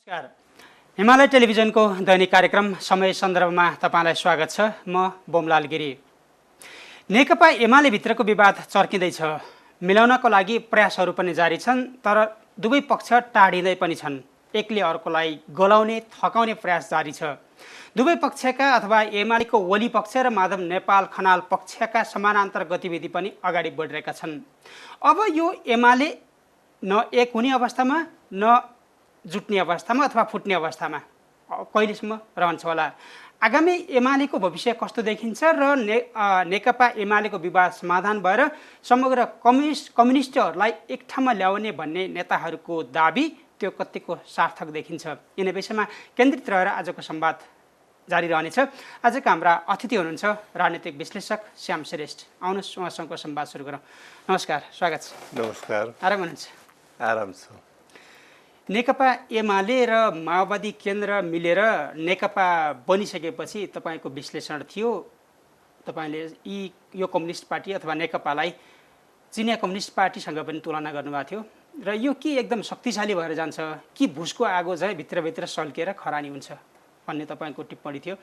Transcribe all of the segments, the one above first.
नमस्कार। हिमालय टेलिभिजनको दैनिक कार्यक्रम समय सन्दर्भमा तपाईलाई स्वागत छ। म बोमलाल गिरी। नेकपा एमाले भित्रको विवाद चर्किँदैछ। मिलाउनको लागि प्रयासहरू पनि जारी छन्, तर दुवै पक्ष टाढिँदै पनि छन्। एकले अर्कोलाई गलाउने थकाउने प्रयास जारी छ। दुवै पक्षका अथवा एमालेको ओली पक्ष र माधव नेपाल खनाल पक्षका समानान्तर गतिविधि पनि अगाडि बढिरहेका छन्। अब यो एमाले न एक हुने अवस्थामा न जुट्ने अवस्थामा अथवा फुट्ने अवस्थामा कहिलेसम्म रहन्छ होला। आगामी एमालेको भविष्य कस्तो देखिन्छ र नेकपा एमालेको विवाद समाधान भएर समग्र कम्युनिस्टहरूलाई एक ठाउँमा ल्याउने भन्ने नेताहरूको दाबी त्यो कतिको सार्थक देखिन्छ, यिनै विषयमा केन्द्रित रहेर आजको संवाद जारी रहनेछ। आजका हाम्रा अतिथि हुनुहुन्छ राजनीतिक विश्लेषक श्याम श्रेष्ठ। आउनुहोस् उहाँसँगको संवाद सुरु गरौँ। नमस्कार, स्वागत छ। नमस्कार। आराम हुनुहुन्छ? आराम छ। नेकपा एमाले र माओवादी केन्द्र मिलेर नेकपा बनिसकेपछि तपाईँको विश्लेषण थियो, तपाईँले यो कम्युनिस्ट पार्टी अथवा नेकपालाई चिनिया कम्युनिस्ट पार्टीसँग पनि तुलना गर्नुभएको थियो र यो के एकदम शक्तिशाली भएर जान्छ कि भुसको आगो चाहिँ भित्रभित्र सल्किएर खरानी हुन्छ भन्ने तपाईँको टिप्पणी थियो।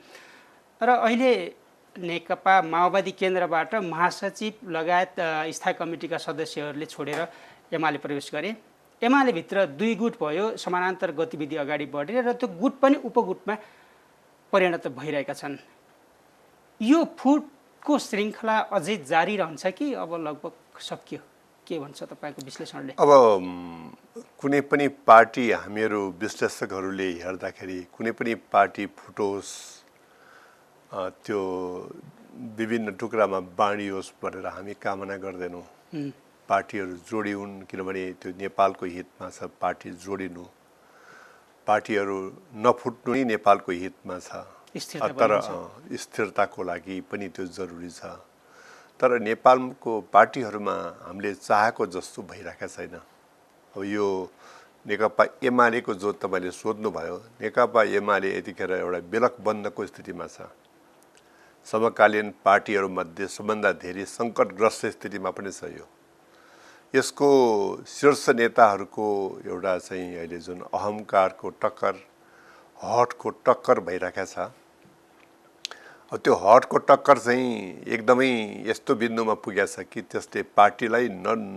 र अहिले नेकपा माओवादी केन्द्रबाट महासचिव लगायत स्थायी कमिटीका सदस्यहरूले छोडेर एमाले प्रवेश गरे। एमाले भित्र दुई गुट भयो, समानान्तर गतिविधि अगाडि बढेर र त्यो गुट पनि उपगुटमा परिणत भइरहेका छन्। यो फुटको श्रृङ्खला अझै जारी रहन्छ कि अब लगभग सकियो? के भन्छ तपाईँको विश्लेषणले? अब कुनै पनि पार्टी हामीहरू विश्लेषकहरूले हेर्दाखेरि कुनै पनि पार्टी फुटोस्, त्यो विभिन्न टुक्रामा बाँडियोस् भनेर हामी कामना गर्दैनौँ। पार्टीहरू जोडी हुन्, किनभने त्यो नेपालको हितमा छ। पार्टी जोडिनु, पार्टीहरू नफुट्नु नै नेपालको हितमा छ। तर स्थिरताको लागि पनि त्यो जरुरी छ। तर नेपालको पार्टीहरूमा हामीले चाहेको जस्तो भइरहेको छैन। अब यो नेकपा एमालेको जो तपाईँले सोध्नुभयो, नेकपा एमाले यतिखेर एउटा बेलकबन्दको स्थितिमा छ। समकालीन पार्टीहरूमध्ये सबभन्दा धेरै सङ्कटग्रस्त स्थितिमा पनि छ। यसको शीर्ष नेताहरूको एउटा चाहिँ अहिले जुन अहङ्कारको टक्कर, हटको टक्कर भइरहेको छ। अब त्यो हटको टक्कर चाहिँ एकदमै यस्तो बिन्दुमा पुगेको छ कि त्यसले पार्टीलाई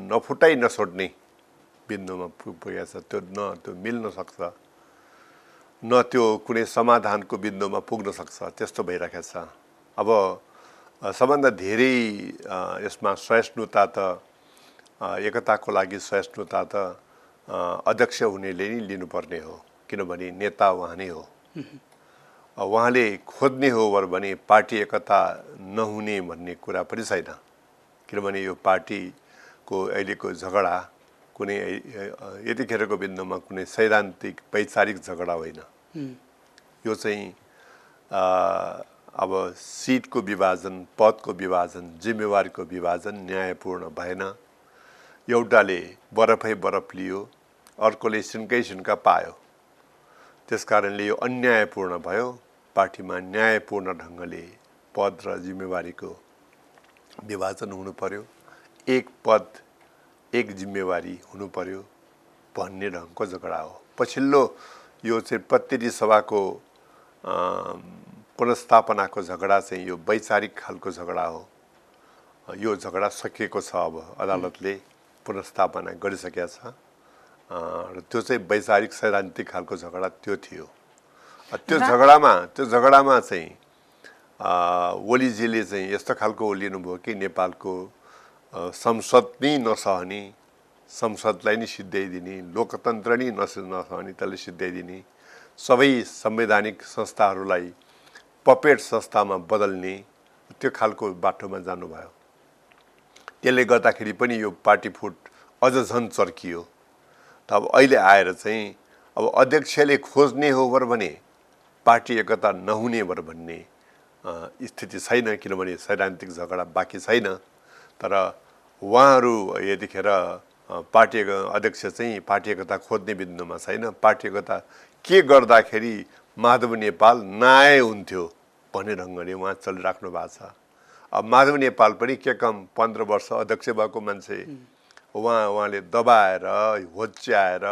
नफुटाइ नछोड्ने बिन्दुमा पुगेको छ। त्यो मिल्न सक्छ, न त्यो कुनै समाधानको बिन्दुमा पुग्न सक्छ, त्यस्तो भइरहेको छ। अब सबभन्दा धेरै यसमा सहिष्णुता त एकताको लागि सहिष्णुता त अध्यक्ष हुनेले नै लिनुपर्ने हो, किनभने नेता उहाँ नै हो। उहाँले खोज्ने हो भने पार्टी एकता नहुने भन्ने कुरा पनि छैन, किनभने यो पार्टीको अहिलेको झगडा कुनै यतिखेरको बिन्दुमा कुनै सैद्धान्तिक वैचारिक झगडा होइन। यो चाहिँ अब सिटको विभाजन, पदको विभाजन, जिम्मेवारीको विभाजन न्यायपूर्ण भएन। एउटाले बरफै बरफ लियो, अर्कोले सिन्कै सिन्का पायो। त्यसकारणले यो अन्यायपूर्ण भयो। पार्टीमा न्यायपूर्ण ढङ्गले पद र जिम्मेवारीको विभाजन हुनु पर्यो, एक पद एक जिम्मेवारी हुनु पर्यो भन्ने ढङ्गको झगडा हो। पछिल्लो यो चाहिँ प्रतिनिधि सभाको पुनर्स्थापनाको झगडा चाहिँ यो वैचारिक खालको झगडा हो। यो झगडा सकिएको छ। अब अदालतले पुनर्स्थापना गरिसकेका छ र त्यो चाहिँ वैचारिक सैद्धान्तिक खालको झगडा त्यो थियो। त्यो झगडामा चाहिँ ओलीजीले चाहिँ यस्तो खालको लिनुभयो कि नेपालको संसद नै नसहने, संसदलाई नै सिद्ध्याइदिने, लोकतन्त्र नै नसहने, त्यसले सिद्ध्याइदिने, सबै संवैधानिक संस्थाहरूलाई पपेट संस्थामा बदल्ने, त्यो खालको बाटोमा जानुभयो। त्यसले गर्दाखेरि पनि यो पार्टी फुट अझ झन् चर्कियो। त अब अहिले आएर चाहिँ अब अध्यक्षले खोज्ने हो भने पार्टी एकता नहुने भन्ने स्थिति छैन, किनभने सैद्धान्तिक झगडा बाँकी छैन। तर उहाँहरू यतिखेर पार्टी अध्यक्ष चाहिँ पार्टी एकता खोज्ने बिन्दुमा छैन। पार्टी एकता के गर्दाखेरि माधव नेपाल नआए हुन्थ्यो भन्ने ढङ्गले उहाँ चलिराख्नु भएको छ। अब माधव नेपाल पनि के कम 15 वर्ष अध्यक्ष भएको मान्छे, उहाँले दबाएर होच्याएर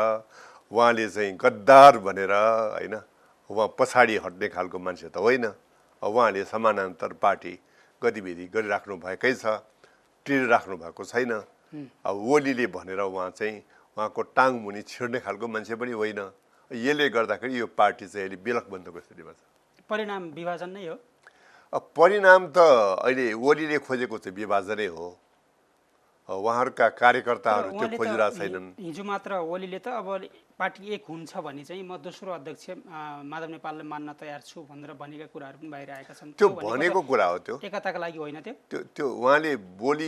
उहाँले चाहिँ गद्दार भनेर होइन उहाँ पछाडि हट्ने खालको मान्छे त होइन। उहाँले समानान्तर पार्टी गतिविधि गरिराख्नु भएकै छ, टिरिराख्नु भएको छैन। अब ओलीले भनेर उहाँ चाहिँ उहाँको टाङ मुनि छिर्ने खालको मान्छे पनि होइन। यसले गर्दाखेरि यो पार्टी चाहिँ अहिले बेलकबन्दको स्थितिमा छ। परिणाम विभाजन नै हो। परिणाम त अहिले ओलीले खोजेको चाहिँ विभाजनै हो। उहाँहरूका कार्यकर्ताहरू त्यो खोजिरहेका छैनन्। हिजो मात्र ओलीले त अब पार्टी एक हुन्छ भने चाहिँ म दोस्रो अध्यक्ष माधव नेपाललाई मान्न तयार छु भनेर भनेका कुराहरू पनि बाहिर आएका छन्। त्यो भनेको कुरा हो। त्यो एकताका लागि होइन। त्यो उहाँले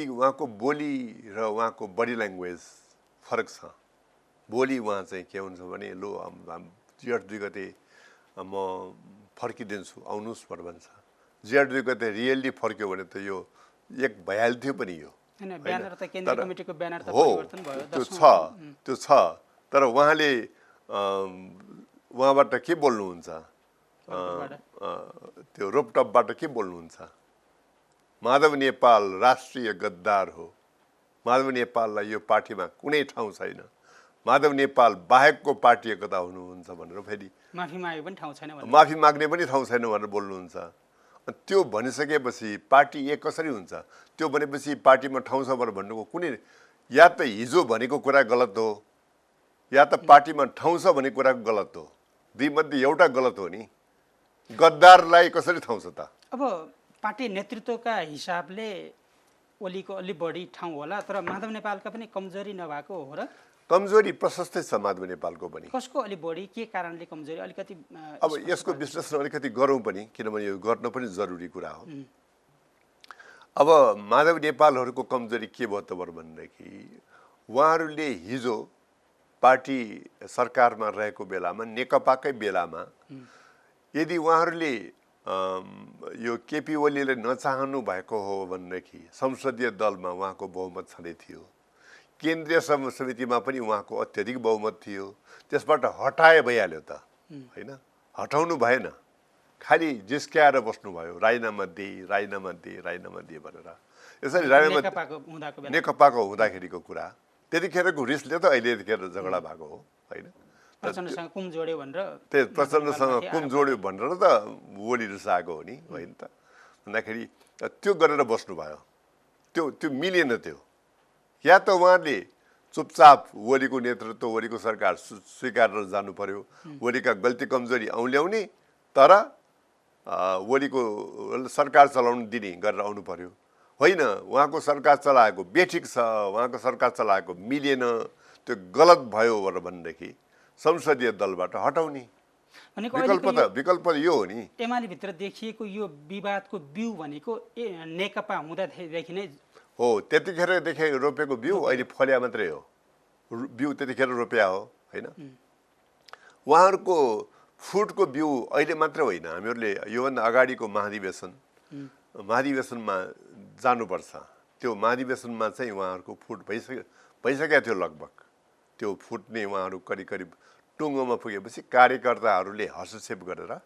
उहाँको बोली र उहाँको बडी ल्याङ्ग्वेज फरक छ। बोली उहाँ चाहिँ के हुन्छ भने लो जेठ 2 गते म फर्किदिन्छु आउनुहोस् भनेर भन्छ। जेठ 2 गते रियल्ली फर्क्यो भने त यो एक भइहाल्थ्यो पनि यो। ब्यानर त केन्द्रीय कमिटीको ब्यानर त परिवर्तन भयो। त्यो छ तर उहाँले उहाँबाट के बोल्नुहुन्छ, त्यो रोपटपबाट के बोल्नुहुन्छ? माधव नेपाल राष्ट्रिय गद्दार हो। माधव नेपाललाई यो पार्टीमा कुनै ठाउँ छैन। माधव नेपाल बाहेकको पार्टी एकता हुनुहुन्छ भनेर फेरि माफी मागे पनि ठाउँ छैन, माफी माग्ने पनि ठाउँ छैन भनेर बोल्नुहुन्छ। त्यो भनिसकेपछि पार्टी एक कसरी हुन्छ? त्यो भनेपछि पार्टीमा ठाउँ छ भनेर भन्नुको कुनै, या त हिजो भनेको कुरा गलत हो या त पार्टीमा ठाउँ छ भन्ने कुरा गलत हो। दुई मध्ये एउटा गलत हो नि। गद्दारलाई कसरी ठाउँ छ त? अब पार्टी नेतृत्वका हिसाबले ओलीको अलि बढी ठाउँ होला, तर माधव नेपालका पनि कमजोरी नभएको हो र? कमजोरी प्रशस्तै छ माधव नेपालको पनि। कसको अलि बढी, के कारणले कमजोरी अलिकति? अब यसको विश्लेषण अलिकति गरौँ पनि, किनभने यो गर्न पनि जरुरी कुरा हो। अब माधव नेपालहरूको कमजोरी के भयो त भनेदेखि उहाँहरूले हिजो पार्टी सरकारमा रहेको बेलामा, नेकपाकै बेलामा यदि उहाँहरूले यो केपी ओलीले नचाहनु भएको हो भनेदेखि संसदीय दलमा उहाँको बहुमत छँदै थियो, केन्द्रीय समितिमा पनि उहाँको अत्यधिक बहुमत थियो। त्यसबाट हटाए भइहाल्यो त होइन? हटाउनु भएन, खालि जिस्क्याएर बस्नुभयो राजीनामा दिए भनेर। यसरी नेकपाको हुँदाखेरिको कुरा, त्यतिखेरको रिसले त अहिले यतिखेर झगडा भएको हो होइन? प्रचण्डसँग कुम जोड्यो भनेर त ओली रिसाएको हो नि, होइन त? भन्दाखेरि त्यो गरेर बस्नुभयो, त्यो मिलेन। त्यो या त उहाँले चुपचाप ओलीको नेतृत्व, ओलीको सरकार स्वीकारेर जानु पर्यो, ओलीका गल्ती कमजोरी औल्याउने, तर ओलीको सरकार चलाउनु दिने गरेर आउनु पर्यो। होइन, उहाँको सरकार चलाएको बेठिक छ, उहाँको सरकार चलाएको मिलेन, त्यो गलत भयो भनेदेखि संसदीय दलबाट हटाउने विकल्प यो हो नि। एमाले भित्र देखिएको यो विवादको बिउ भनेको नेकपा हुँदादेखि नै हो। त्यतिखेरदेखि रोपेको बिउ अहिले फल्या मात्रै हो। बिउ त्यतिखेर रोप्या हो होइन? उहाँहरूको फुटको बिउ अहिले मात्र होइन, हामीहरूले योभन्दा अगाडिको महाधिवेशनमा जानुपर्छ। त्यो महाधिवेशनमा चाहिँ उहाँहरूको फुट भइसकेको थियो लगभग। त्यो फुट्ने उहाँहरू करिब टुङ्गोमा पुगेपछि कार्यकर्ताहरूले हस्तक्षेप गरेर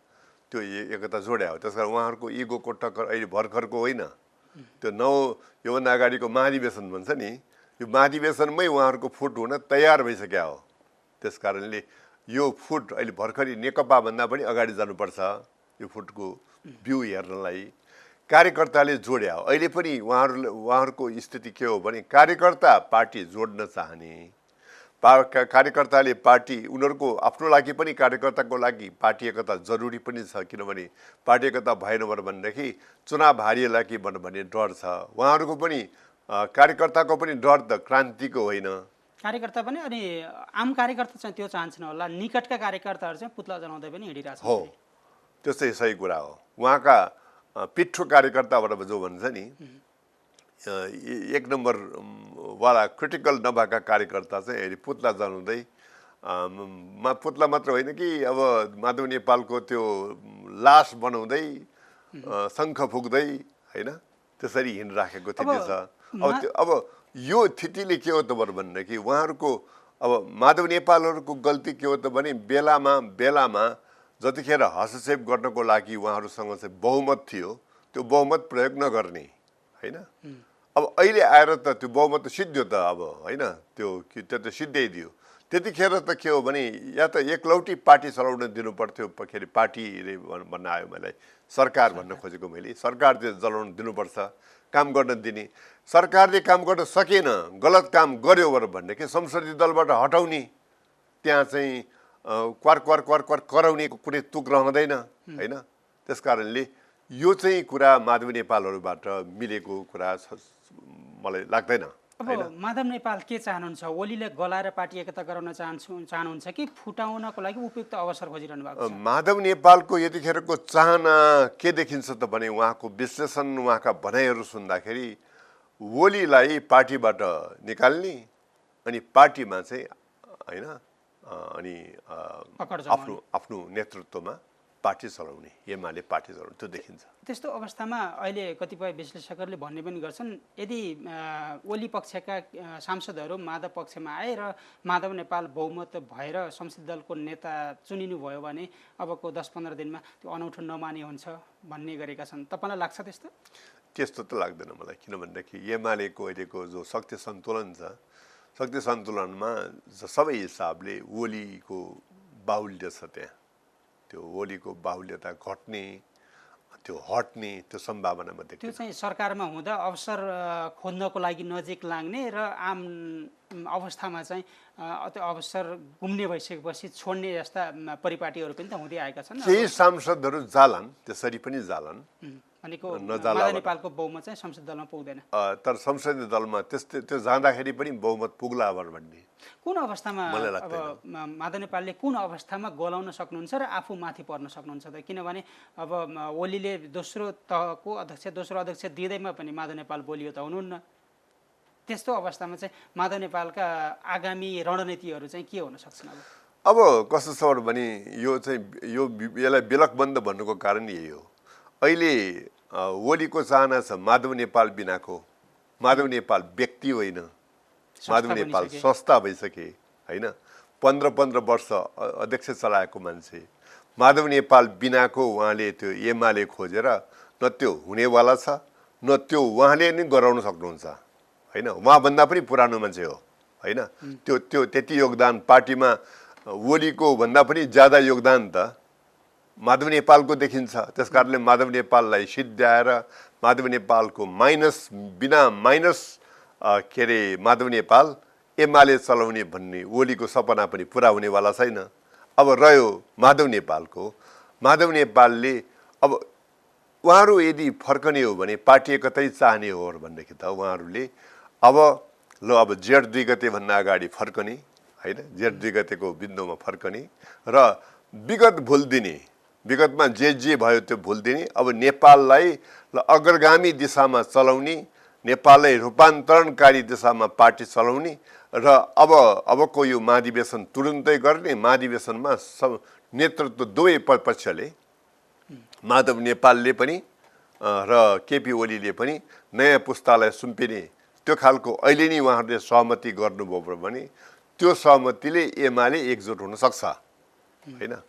त्यो एकता जोड्या हो। त्यस कारण उहाँहरूको इगोको टक्कर अहिले भर्खरको होइन। त्यो योभन्दा अगाडिको महाधिवेशन भन्छ नि, यो महाधिवेशनमै उहाँहरूको फुट हुन तयार भइसक्यो हो। त्यस कारणले यो फुट अहिले भर्खरै नेकपाभन्दा पनि अगाडि जानुपर्छ। यो फुटको बिउ हेर्नलाई कार्यकर्ताले जोड्या हो। अहिले पनि उहाँहरूको स्थिति के हो भने कार्यकर्ता पार्टी जोड्न चाहने, कार्यकर्ताले पार्टी उनीहरूको आफ्नो लागि पनि, कार्यकर्ताको लागि पार्टी एकता जरुरी पनि छ। किनभने पार्टी एकता भएन भनेदेखि चुनाव हारिएला कि भन्ने डर छ उहाँहरूको पनि। कार्यकर्ताको पनि डर त क्रान्तिको होइन। कार्यकर्ता पनि, अनि आम कार्यकर्ता चाहिँ त्यो चाहन्छन् होला, निकटका कार्यकर्ताहरू चाहिँ पुतला जनाउँदै पनि हिँडिरहेछ हो। त्यस्तै सही कुरा हो। उहाँका पिठो कार्यकर्ताबाट जो भन्छ नि, एक नम्बर वाला क्रिटिकल नभएका कार्यकर्ता चाहिँ अहिले पुतला जनाउँदै, पुतला मात्र होइन कि अब माधव नेपालको त्यो लास बनाउँदै शङ्ख फुक्दै होइन, त्यसरी हिँडिराखेको स्थिति छ। अब यो स्थितिले के हो त भनेदेखि उहाँहरूको, अब माधव नेपालहरूको गल्ती के हो त भने बेलामा जतिखेर हस्तक्षेप गर्नको लागि उहाँहरूसँग चाहिँ बहुमत थियो, त्यो बहुमत प्रयोग नगर्ने होइन? अब अहिले आएर त त्यो बहुमत सिद्धियो त अब होइन? त्यो त सिद्ध्याइदियो। त्यतिखेर त के हो भने या त एकलौटी पार्टी चलाउन दिनु पर्थ्यो, के अरे पार्टीले भन्न आयो मलाई, सरकार भन्न खोजेको मैले, सरकार चाहिँ चलाउन दिनुपर्छ, काम गर्न दिने। सरकारले काम गर्न सकेन, गलत काम गर्यो भन्ने कि संसदीय दलबाट हटाउने, त्यहाँ चाहिँ क्वार क्वार क्वार क्वार कराउने कुनै तुक रहँदैन होइन। त्यस कारणले यो चाहिँ कुरा माधव नेपालहरूबाट मिलेको कुरा मलाई लाग्दैन। अब माधव नेपाल के चाहनुहुन्छ? ओलीले गलाएर पार्टी एकता गराउन चाहनुहुन्छ कि फुटाउनको लागि उपयुक्त अवसर खोजिरहनु भएको छ? माधव नेपालको यतिखेरको चाहना के देखिन्छ त भने उहाँको विश्लेषण, उहाँका भनाइहरू सुन्दाखेरि ओलीलाई पार्टीबाट निकाल्ने अनि पार्टीमा चाहिँ होइन अनि आफ्नो नेतृत्वमा पार्टी चलाउने, एमाले पार्टी चलाउने त्यो देखिन्छ। त्यस्तो अवस्थामा अहिले कतिपय विश्लेषकहरूले भन्ने पनि गर्छन्, यदि ओली पक्षका सांसदहरू माधव पक्षमा आए र माधव नेपाल बहुमत भएर संसदीय दलको नेता चुनिनु भयो भने अबको 10-15 दिनमा त्यो अनौठो नमानी हुन्छ भन्ने गरेका छन्। तपाईँलाई लाग्छ त्यस्तो? त्यस्तो त लाग्दैन मलाई, किनभनेदेखि एमालेको अहिलेको जो शक्ति सन्तुलन छ, शक्ति सन्तुलनमा सबै हिसाबले ओलीको बाहुल्य छ। त्यहाँ त्यो ओलीको बाहुल्यता घट्ने, त्यो हट्ने त्यो सम्भावना म देख्छु। त्यो चाहिँ सरकारमा हुँदा अवसर खोज्नको लागि नजिक लाग्ने र आम अवस्थामा चाहिँ त्यो अवसर गुम्ने भइसकेपछि छोड्ने जस्ता परिपाटीहरू पनि त हुँदै आएका छन्। केही सांसदहरू जालान्, त्यसरी पनि जालान्, भनेको माधव नेपालको बहुमत चाहिँ संसद दलमा पुग्दैन। तर संसदीय दलमा त्यो जाँदाखेरि पनि बहुमत पुग्ला भन्ने कुन अवस्थामा अब माधव नेपालले कुन अवस्थामा गलाउन सक्नुहुन्छ र आफू माथि पर्न सक्नुहुन्छ त? किनभने अब ओलीले दोस्रो तहको अध्यक्ष, दोस्रो अध्यक्ष दिँदैमा पनि माधव नेपाल बोलियो त हुनुहुन्न। त्यस्तो अवस्थामा चाहिँ माधव नेपालका आगामी रणनीतिहरू चाहिँ के हुन सक्छन्? अब कस्तो छ भने यो चाहिँ यसलाई बेलकबन्द भन्नुको कारण यही हो। अहिले ओलीको चाहना छ माधव नेपाल बिनाको, माधव नेपाल व्यक्ति होइन, माधव नेपाल संस्था भइसके होइन। 15 वर्ष अध्यक्ष चलाएको मान्छे माधव नेपाल बिनाको उहाँले त्यो एमाले खोजेर न त्यो हुनेवाला छ, न त्यो उहाँले नै गराउन सक्नुहुन्छ होइन। उहाँभन्दा पनि पुरानो मान्छे हो होइन। त्यो त्यति योगदान पार्टीमा ओलीको भन्दा पनि ज्यादा योगदान त माधव नेपालको देखिन्छ। त्यस कारणले माधव नेपाललाई सिद्ध्याएर माधव नेपालको बिना माइनस के अरे माधव नेपाल एमाले चलाउने भन्ने ओलीको सपना पनि पुरा हुनेवाला छैन। अब रह्यो माधव नेपालको, माधव नेपालले अब उहाँहरू यदि फर्कने हो भने पार्टी एकतै चाहने हो भनेदेखि त उहाँहरूले अब जेठ 2 गते भन्दा अगाडि फर्कने होइन, जेठ 2 गतेको बिन्दुमा फर्कने र विगत भुलिदिने, विगतमा जे भयो त्यो भुलिदिने। अब नेपाललाई अग्रगामी दिशामा चलाउने, नेपाललाई रूपान्तरणकारी दिशामा पार्टी चलाउने र अबको यो महाधिवेशन तुरुन्तै गर्ने। महाधिवेशनमा नेतृत्व दुवै पक्षले, माधव नेपालले पनि र केपी ओलीले पनि नयाँ पुस्तालाई सुम्पिने त्यो खालको अहिले नै उहाँहरूले सहमति गर्नुभयो भने त्यो सहमतिले एमाले एकजुट हुन सक्छ होइन।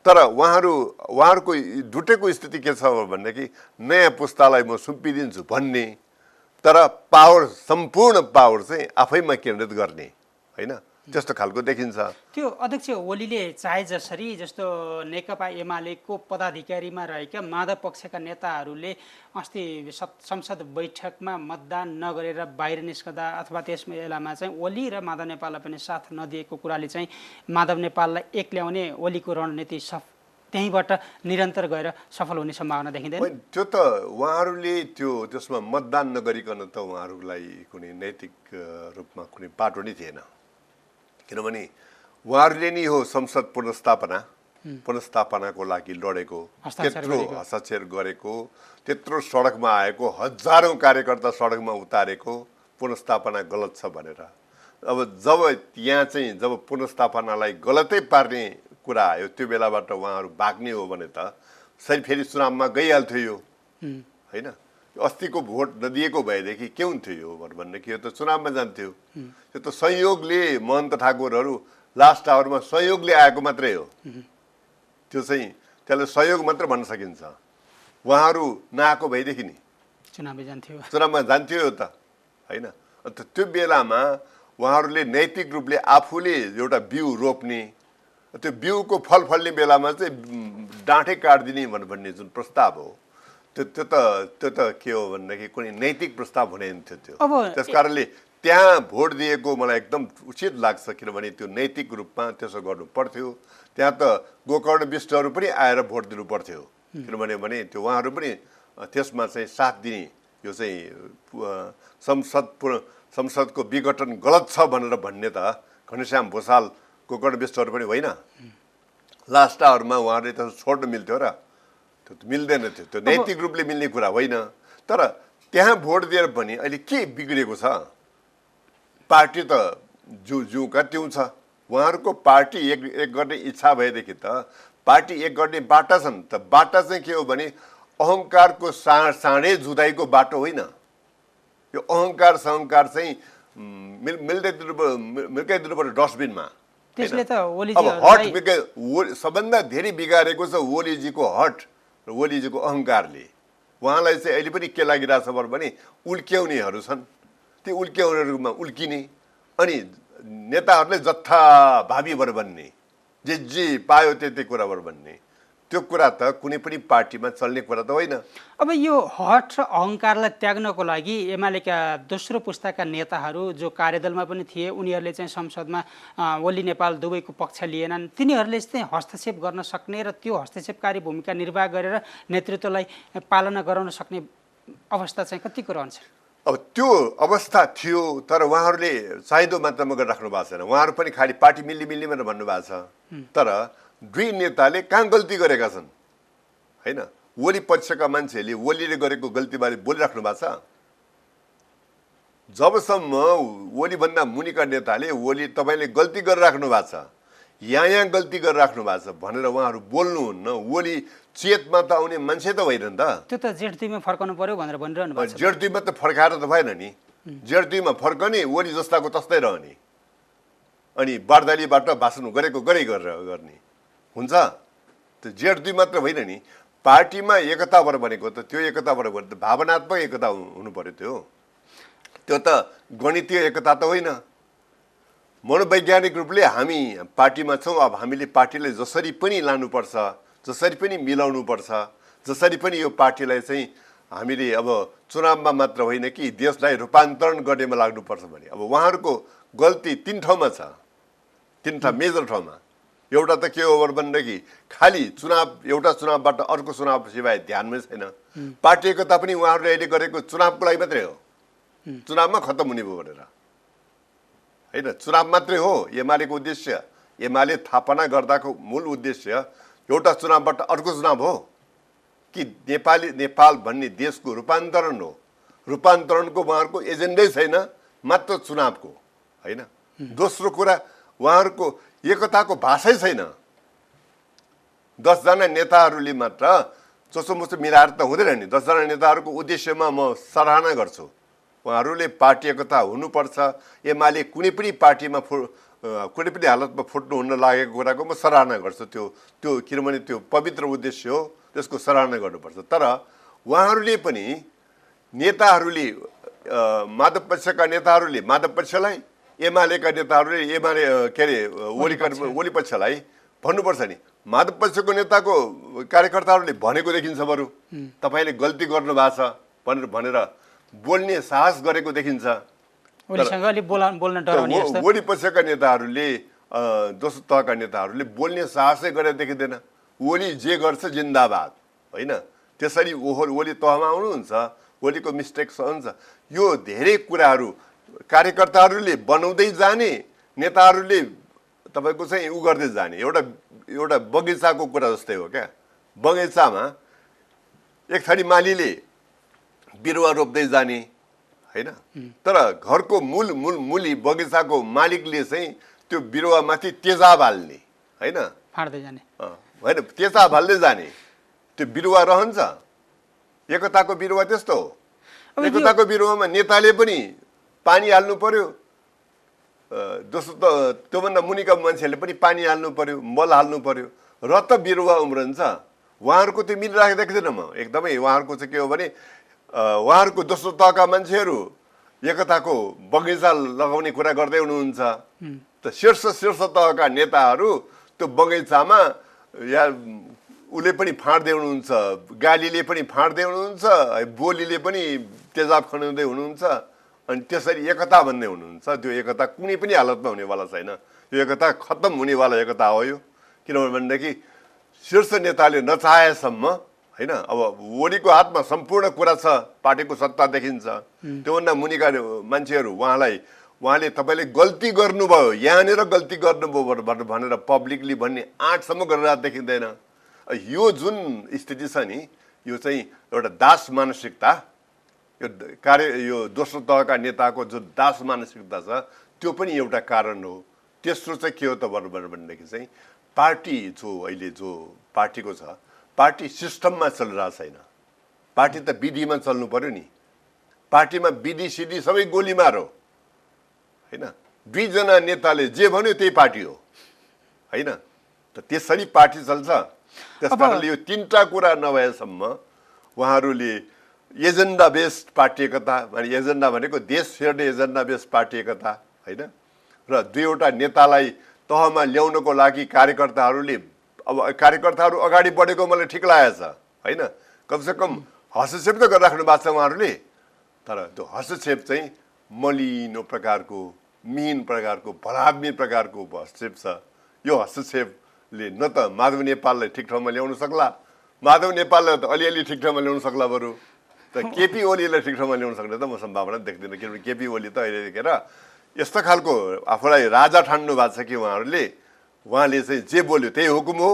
तर उहाँहरूको डुटेको स्थिति के छ भनेदेखि नयाँ पुस्तालाई म सुम्पिदिन्छु भन्ने, तर सम्पूर्ण पावर चाहिँ आफैमा केन्द्रित गर्ने होइन, त्यस्तो खालको देखिन्छ। त्यो अध्यक्ष ओलीले चाहे जसरी, जस्तो नेकपा एमालेको पदाधिकारीमा रहेका माधव पक्षका नेताहरूले अस्ति संसद बैठकमा मतदान नगरेर बाहिर निस्कँदा अथवा त्यस बेलामा चाहिँ ओली र माधव नेपाललाई पनि साथ नदिएको कुराले चाहिँ माधव नेपाललाई एक ल्याउने ओलीको रणनीति त्यहीँबाट निरन्तर गएर सफल हुने सम्भावना देखिँदैन? त्यो त उहाँहरूले त्यसमा मतदान नगरिकन त उहाँहरूलाई कुनै नैतिक रूपमा कुनै बाटो नै थिएन। किनभने उहाँहरूले नै हो संसद पुनर्स्थापनाको लागि लडेको, त्यत्रो हस्ताक्षर गरेको, त्यत्रो सडकमा आएको, हजारौँ कार्यकर्ता सडकमा उतारेको पुनर्स्थापना गलत छ भनेर। अब जब पुनर्स्थापनालाई गलतै पार्ने कुरा आयो त्यो बेलाबाट उहाँहरू भाग्ने हो भने त फेरि चुनावमा गइहाल्थ्यो यो होइन। अस्तिको भोट नदिएको भएदेखि के हुन्थ्यो यो भन्ने कि यो त चुनावमा जान्थ्यो। यो त संयोगले महन्त ठाकुरहरू लास्ट आवरमा संयोगले आएको मात्रै हो। त्यो चाहिँ त्यसलाई सहयोग मात्र भन्न सकिन्छ। उहाँहरू नआएको भएदेखि नि चुनावमा जान्थ्यो यो त होइन। अन्त त्यो बेलामा उहाँहरूले नैतिक रूपले आफूले एउटा बिउ रोप्ने, त्यो बिउको फल फल्ने बेलामा चाहिँ डाँठै काटिदिने भन्ने जुन प्रस्ताव हो, त्यो त के हो भनेदेखि कुनै नैतिक प्रस्ताव हुने थियो त्यो। त्यस कारणले त्यहाँ भोट दिएको मलाई एकदम उचित लाग्छ, किनभने त्यो नैतिक रूपमा त्यसो गर्नु पर्थ्यो। त्यहाँ त गोकर्ण विष्टहरू पनि आएर भोट दिनु पर्थ्यो, किनभने त्यो उहाँहरू पनि त्यसमा चाहिँ साथ दिने, यो चाहिँ संसदको विघटन गलत छ भनेर भन्ने त घनश्याम भूषाल गोकर्ण विष्टहरू पनि होइन। लास्ट आवरमा उहाँहरूले त छोड्न मिल्थ्यो र? त्यो मिल्दैन थियो, त्यो नैतिक रूपले मिल्ने कुरा होइन। तर त्यहाँ भोट दिएर पनि अहिले के बिग्रेको छ? पार्टी त जुका त्यौँ छ। उहाँहरूको पार्टी एक गर्ने इच्छा भएदेखि त पार्टी एक गर्ने बाटा छन्। त बाटा चाहिँ के हो भने अहङ्कारको साँडे जुदाइको बाटो होइन। यो अहङ्कार सहङ्कार चाहिँ मिल्काइ दिनुपर्छ डस्टबिनमा। त्यसले त सबभन्दा धेरै बिगारेको छ ओलीजीको हट र ओलीजीको अहङ्कारले। उहाँलाई चाहिँ अहिले पनि के लागिरहेछ भने उल्क्याउनेहरू छन्, ती उल्क्याउनेहरूमा उल्किने, अनि नेताहरूले जत्थाभावी भएर भन्ने, जे पायो त्यति कुराबाट भन्ने, त्यो कुरा त कुनै पनि पार्टीमा चल्ने कुरा त होइन। अब यो हट र अहङ्कारलाई त्याग्नको लागि एमालेका दोस्रो पुस्ताका नेताहरू जो कार्यदलमा पनि थिए, उनीहरूले चाहिँ संसदमा ओली नेपाल दुवैको पक्ष लिएनन्। तिनीहरूले चाहिँ हस्तक्षेप गर्न सक्ने र त्यो हस्तक्षेपकारी भूमिका निर्वाह गरेर नेतृत्वलाई पालना गराउन सक्ने अवस्था चाहिँ कतिको रहन्छ? अब त्यो अवस्था थियो, तर उहाँहरूले चाहिँदो मात्रामा गरिराख्नु भएको छैन। उहाँहरू पनि खालि पार्टी मिल्ने भनेर भन्नुभएको छ। तर दुई नेताले कहाँ गल्ती गरेका छन् होइन? ओली पक्षका मान्छेले ओलीले गरेको गल्तीबारे बोलिराख्नु भएको छ। जबसम्म ओलीभन्दा मुनिका नेताले ओली तपाईँले गल्ती गरिराख्नु भएको छ, यहाँ गल्ती गरिराख्नु भएको छ भनेर उहाँहरू बोल्नुहुन्न। ओली चेतमा त आउने मान्छे त होइन नि त। त्यो त जेठ 2 मा फर्कनु पर्यो भनेर भनिरहनु भएको छ। जेठ 2 मा त फर्काएर त भएन नि। जेठ 2 मा फर्कने, ओली जस्ताको तस्तै रहने, अनि बारदालीबाट भाषण गरेको गर्ने हुन्छ। त्यो जेठ 2 मात्र होइन नि। पार्टीमा एकता भएर भनेको त त्यो एकता भएर भने त भावनात्मक एकता हुनु पर्यो। त्यो त गणितीय एकता त होइन। मनोवैज्ञानिक रूपले हामी पार्टीमा छौँ। अब हामीले पार्टीलाई जसरी पनि लानुपर्छ, जसरी पनि मिलाउनुपर्छ, जसरी पनि यो पार्टीलाई चाहिँ हामीले अब चुनावमा मात्र होइन कि देशलाई रूपान्तरण गर्नेमा लाग्नुपर्छ भने अब उहाँहरूको गल्ती 3 ठाउँमा छ। 3 ठाउँ मेजर ठाउँमा। एउटा त के हो भनेदेखि खालि एउटा चुनावबाट अर्को चुनाव सिवाय ध्यानमै छैन। पार्टी एकता पनि उहाँहरूले अहिले गरेको चुनावको लागि मात्रै हो। चुनावमा खत्तम हुने भयो भनेर होइन, चुनाव मात्रै हो एमालेको उद्देश्य। एमाले थापना गर्दाको मूल उद्देश्य एउटा चुनावबाट अर्को चुनाव हो कि नेपाल भन्ने देशको रूपान्तरण हो। रूपान्तरणको उहाँहरूको एजेन्डै छैन, मात्र चुनावको होइन। दोस्रो कुरा, उहाँहरूको एकताको भाषै छैन। 10 जना नेताहरूले मात्र चोचोमोचो मिलाएर त हुँदैन नि। 10 जना नेताहरूको उद्देश्यमा म सराहना गर्छु। उहाँहरूले पार्टी एकता हुनुपर्छ। एमाले कुनै पनि पार्टीमा कुनै पनि हालतमा फुट्नु हुन लागेको कुराको म सराहना गर्छु। त्यो किनभने त्यो पवित्र उद्देश्य हो, त्यसको सराहना गर्नुपर्छ। तर उहाँहरूले पनि नेताहरूले माधव पक्षका नेताहरूले माधव पक्षलाई, एमालेका नेताहरूले ओली पक्षलाई भन्नुपर्छ नि। माधव पक्षको नेताको कार्यकर्ताहरूले भनेको देखिन्छ बरु तपाईँले गल्ती गर्नु भएको छ भनेर बोल्ने साहस गरेको देखिन्छ। ओली पक्षका नेताहरूले, दोस्रो तहका नेताहरूले बोल्ने साहसै गरेर देखिँदैन। ओली जे गर्छ जिन्दाबाद होइन। त्यसरी ओली तहमा आउनुहुन्छ, ओलीको मिस्टेक हुन्छ। यो धेरै कुराहरू कार्यकर्ताहरूले बनाउँदै जाने, नेताहरूले तपाईँको चाहिँ उ गर्दै जाने। एउटा बगैँचाको कुरा जस्तै हो क्या। बगैँचामा एक थरी मालीले बिरुवा रोप्दै जाने होइन, तर घरको मूली बगैँचाको मालिकले चाहिँ त्यो बिरुवामाथि तेजाब हाल्ने होइन, फाड्दै जाने होइन, तेजाब हाल्दै जाने। त्यो बिरुवा रहन्छ। एकताको बिरुवा त्यस्तो हो। एकताको बिरुवामा नेताले पनि पानी हाल्नु पर्यो, दोस्रो त त्योभन्दा मुनिका मान्छेहरूले पनि पानी हाल्नु पर्यो, मल हाल्नु पर्यो, र त बिरुवा उम्रन्छ। उहाँहरूको त्यो मिलिरहेको देख्दैन म एकदमै। उहाँहरूको चाहिँ के हो भने उहाँहरूको दोस्रो तहका मान्छेहरू एकताको बगैँचा लगाउने कुरा गर्दै हुनुहुन्छ। त शीर्ष तहका नेताहरू त्यो बगैँचामा या उसले पनि फाँड्दै हुनुहुन्छ, गालीले पनि फाँड्दै हुनुहुन्छ, बोलीले पनि तेजाब खनाउँदै हुनुहुन्छ, अनि त्यसरी एकता भन्दै हुनुहुन्छ। त्यो एकता कुनै पनि हालतमा हुनेवाला छैन। यो एकता खत्तम हुनेवाला एकता हो यो। किनभनेदेखि शीर्ष नेताले नचाहेसम्म होइन, अब ओलीको हातमा सम्पूर्ण कुरा छ, पार्टीको सत्ता देखिन्छ। त्योभन्दा मुनिका मान्छेहरू उहाँले तपाईँले गल्ती गर्नुभयो, यहाँनिर गल्ती गर्नुभयो भनेर पब्लिकली भन्ने आँटसम्म गरेर देखिँदैन। यो जुन स्थिति छ नि, यो चाहिँ एउटा दास मानसिकता, यो दोस्रो तहका नेताको जुन दास मानसिकता छ त्यो पनि एउटा कारण हो। तेस्रो चाहिँ के हो त भनेदेखि चाहिँ पार्टी अहिले जो पार्टीको छ, पार्टी सिस्टममा चलिरहेको छैन। पार्टी त विधिमा चल्नु पर्यो नि। पार्टीमा विधि सिधि सबै गोलीमार हो होइन। दुईजना नेताले जे भन्यो त्यही पार्टी हो होइन। त त्यसरी पार्टी चल्छ। त्यस कारणले यो तीनटा कुरा नभएसम्म उहाँहरूले एजेन्डा बेस्ड पार्टी एकता, एजेन्डा भनेको देश फेर्ने एजेन्डा बेस्ड पार्टी एकता होइन, र दुईवटा नेतालाई तहमा ल्याउनको लागि कार्यकर्ताहरूले कार्यकर्ताहरू अगाडि बढेको मलाई ठिक लागेको छ होइन। कमसेकम हस्तक्षेप त गरिराख्नु भएको छ उहाँहरूले, तर त्यो हस्तक्षेप चाहिँ मलिनो प्रकारको, मिहिन प्रकारको, भलाद्मी प्रकारको हस्तक्षेप छ। यो हस्तक्षेपले न त माधव नेपाललाई ठिक ठाउँमा ल्याउन सक्ला, माधव नेपाललाई त अलिअलि ठिक ठाउँमा ल्याउन सक्ला, बरु त केपी ओलीलाई ठिक ठाउँमा ल्याउन सक्ने त म सम्भावना देख्दिनँ। किनभने केपी ओली त अहिले देखेर यस्तो खालको आफूलाई राजा ठान्नु भएको छ कि उहाँले चाहिँ जे बोल्यो त्यही हुकुम हो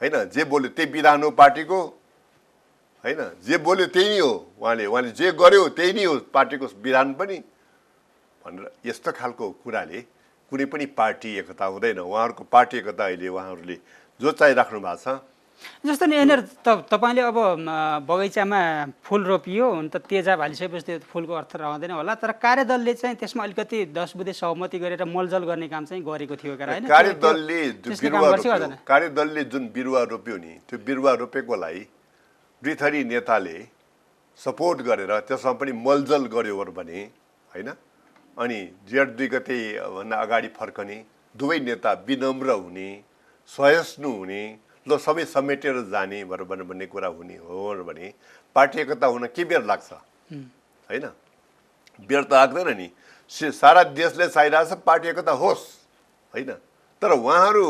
होइन, जे बोल्यो त्यही विधान हो पार्टीको होइन, जे बोल्यो त्यही नै हो, उहाँले जे गर्यो त्यही नै हो पार्टीको विधान पनि भनेर यस्तो खालको कुराले कुनै पनि पार्टी एकता हुँदैन। उहाँहरूको पार्टी एकता अहिले उहाँहरूले जो चाहिराख्नु भएको छ। जस्तो नि यहाँनिर तपाईँले अब बगैँचामा फुल रोपियो हुन त तेजाब हालिसकेपछि त्यो फुलको अर्थ रहँदैन होला, तर कार्यदलले चाहिँ त्यसमा अलिकति 10 बुँदे सहमति गरेर मलजल गर्ने काम चाहिँ गरेको थियो होइन। कार्यदलले जुन बिरुवा रोप्यो नि, त्यो बिरुवा रोपेकोलाई दुई थरी नेताले सपोर्ट गरेर त्यसमा पनि मलजल गर्यो भने होइन, अनि जेठ 2 गते भन्दा अगाडि फर्कने, दुवै नेता विनम्र हुने, सहिष्णु हुने, ल सबै समेटेर जाने भन्ने कुरा हुने हो भने पार्टी एकता हुन के बेर लाग्छ होइन। बेर त लाग्दैन नि। सारा देशले चाहिरहेछ पार्टी एकता होस् होइन, तर उहाँहरू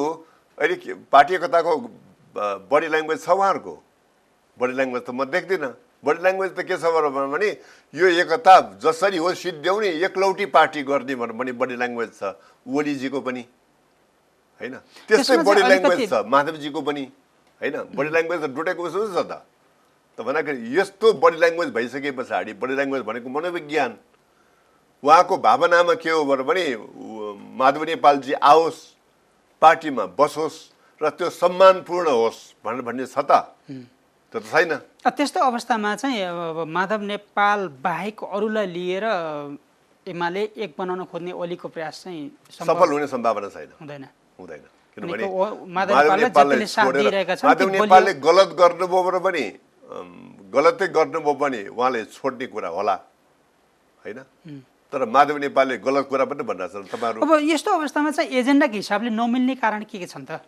अहिले पार्टी एकताको बडी ल्याङ्ग्वेज छ उहाँहरूको। बडी ल्याङ्ग्वेज त म देख्दिनँ। बडी ल्याङ्ग्वेज त के छ भने यो एकता जसरी हो सिद्ध्याउने, एकलौटी पार्टी गर्ने भन्ने बडी ल्याङ्ग्वेज छ ओलीजीको पनि होइन। त्यस्तै बडी ल्याङ्ग्वेज छ माधवजीको पनि होइन। बडी ल्याङ्ग्वेज त डुटेको उसो छ त भन्दाखेरि यस्तो बडी ल्याङ्ग्वेज भइसके पछाडि बडी ल्याङ्ग्वेज भनेको मनोविज्ञान, उहाँको भावनामा के हो भने माधव नेपालजी आओस्, पार्टीमा बसोस् र त्यो सम्मानपूर्ण होस् भन्ने छ त, त्यो त छैन। त्यस्तो अवस्थामा चाहिँ माधव नेपाल बाहेक अरूलाई लिएर एमाले एक बनाउन खोज्ने ओलीको प्रयास चाहिँ सफल हुने सम्भावना छैन, हुँदैन। किनभने माधव नेपालले गलत गर्नुभयो भने गलतै गर्नुभयो भने उहाँले छोड्ने कुरा होला होइन, तर माधव नेपालले गलत कुरा पनि भनिरहेको छ। तपाईँहरू अब यस्तो अवस्थामा चाहिँ एजेन्डाको हिसाबले नमिल्ने कारण के छन् त?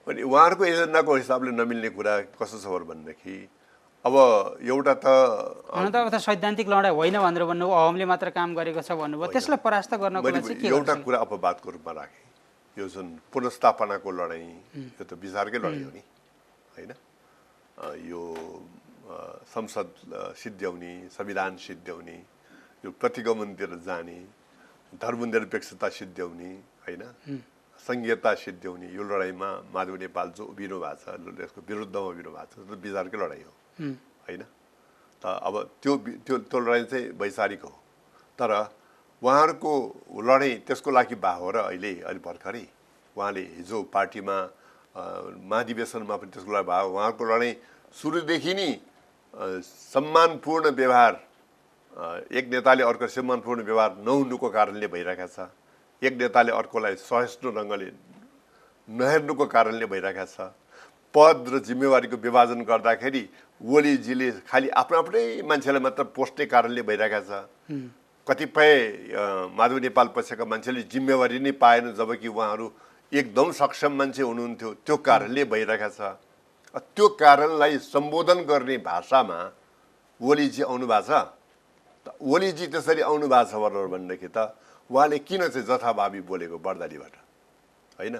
अनि उहाँहरूको एजेन्डाको हिसाबले नमिल्ने कुरा कस्तो छ भनेदेखि अब एउटा त हुन त अब त सैद्धान्तिक लडाइँ होइन भनेर भन्नुभयो, अहमले मात्र काम गरेको छ भन्नुभयो, त्यसलाई परास्त गर्नको लागि चाहिँ के एउटा कुरा अपवादको रूपमा राखेँ। यो जुन पुनर्स्थापनाको लडाइँ यो त विचारकै लडाइँ हो नि होइन। यो संसद सिद्ध्याउने, संविधान सिद्ध्याउने, यो प्रतिगमनतिर जाने, धर्मनिरपेक्षता सिद्ध्याउने होइन, संघीयता सिद्ध्याउने, यो लडाइँमा माधव नेपाल जो उभिनु भएको छ, यसको विरुद्धमा उभिनु भएको छ, त्यो विचारकै लडाइँ हो होइन। त अब त्यो लडाइँ चाहिँ वैचारिक हो, तर उहाँहरूको लडाइँ त्यसको लागि भयो र अहिले भर्खरै उहाँले हिजो पार्टीमा महाधिवेशनमा पनि त्यसको लागि भयो। उहाँहरूको लडाइँ सुरुदेखि नै सम्मानपूर्ण व्यवहार, एक नेताले अर्को सम्मानपूर्ण व्यवहार नहुनुको कारणले भइरहेको छ, एक नेताले अर्कोलाई सहिष्णु ढङ्गले नहेर्नुको कारणले भइरहेको छ। पद र जिम्मेवारीको विभाजन गर्दाखेरि ओलीजीले खालि आफ्नो आफ्नै मान्छेलाई मात्र पोस्ट्ने कारणले भइरहेको छ। कतिपय माधव नेपाल पक्षका मान्छेले जिम्मेवारी नै पाएन, जबकि उहाँहरू एकदम सक्षम मान्छे हुनुहुन्थ्यो। त्यो कारणले भइरहेको छ। त्यो कारणलाई सम्बोधन गर्ने भाषामा ओलीजी आउनु भएको छ। ओलीजी त्यसरी आउनु भएको छ भनेदेखि त उहाँले किन चाहिँ जथाभावी बोलेको बर्दालीबाट, होइन?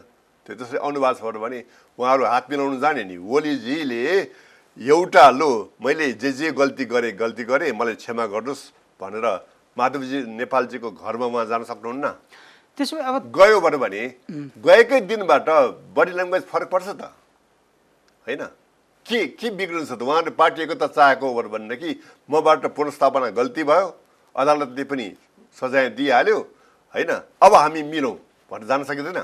त्यो त्यसरी आउनु भएको छ भने उहाँहरू हात मिलाउनु जाने नि। ओलीजीले एउटा लो मैले जे गल्ती गरेँ मलाई क्षमा गर्नुहोस् भनेर माधवजी नेपालजीको घरमा उहाँ जान सक्नुहुन्न। त्यसो अब गयो भने गएकै दिनबाट बडी ल्याङ्ग्वेज फरक पर्छ त, होइन? के बिग्रिन्छ त? उहाँले पार्टी एकता चाहेको हो भनेदेखि मबाट पुनर्स्थापना गल्ती भयो, अदालतले पनि सजाय दिइहाल्यो, होइन? अब हामी मिलौँ भनेर जान सकिँदैन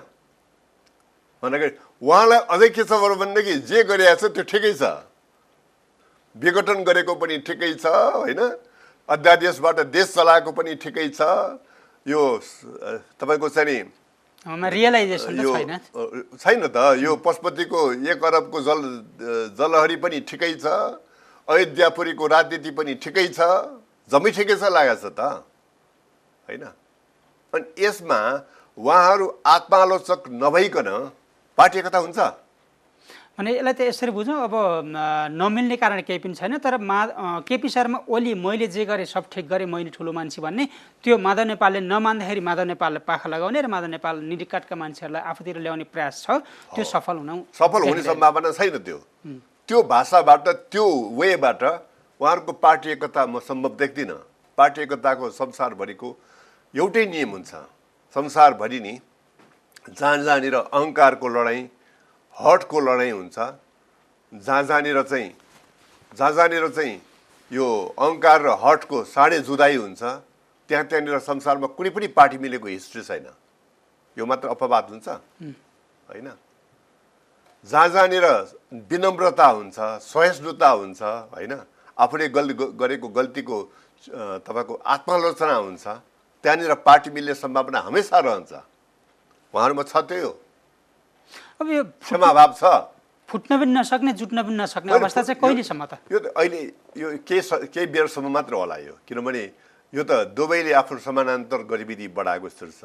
भन्दाखेरि उहाँलाई अझै के छ भनेदेखि जे गरिरहेको छ त्यो ठिकै छ, विघटन गरेको पनि ठिकै छ, होइन? अध्यादेशबाट देश चलाएको पनि ठिकै छ। यो तपाईँको चाहिँ रियलाइजेसन छैन त। यो पशुपतिको 1 अरबको जलहरी पनि ठिकै छ, अयोध्यापुरीको राजनीति पनि ठिकै छ, जम्मै ठिकै छ लागेको छ त, होइन? अनि यसमा उहाँहरू आत्मालोचक नभइकन पार्टी एकता हुन्छ भने यसलाई त यसरी बुझौँ। अब नमिल्ने कारण केही पनि छैन, तर केपी शर्मा ओली मैले जे गरेँ सब ठिक गरेँ, मैले ठुलो मान्छे भन्ने त्यो माधव नेपालले नमान्दाखेरि माधव नेपाललाई पाखा लगाउने र माधव नेपाल निडिकाटका मान्छेहरूलाई आफूतिर ल्याउने प्रयास छ, त्यो सफल हुने सम्भावना छैन। त्यो भाषाबाट त्यो वेबाट उहाँहरूको पार्टी एकता म सम्भव देख्दिनँ। पार्टी एकताको संसारभरिको एउटै नियम हुन्छ। संसारभरि नि जहाँनिर अहङ्कारको लडाइँ, हटको लडाइँ हुन्छ, जहाँनिर चाहिँ यो अहङ्कार र हटको साँडे जुदाई हुन्छ, त्यहाँनिर संसारमा कुनै पनि पार्टी मिलेको हिस्ट्री छैन। यो मात्र अपवाद हुन्छ, होइन? जहाँनिर विनम्रता हुन्छ, सहिष्णुता हुन्छ, होइन? आफूले गरेको गल्तीको तपाईँको आत्मालोचना हुन्छ, त्यहाँनिर पार्टी मिल्ने सम्भावना हमेसा रहन्छ। उहाँहरूमा छ त्यो। अब यो क्षमाभाव छ, फुट्न पनि नसक्ने, जुट्न पनि नसक्ने अवस्था चाहिँ कहिलेसम्म त? यो अहिले यो केही बेरसम्म मात्र होला यो, किनभने यो त दुवैले आफ्नो समानान्तर गतिविधि बढाएको जस्तो छ।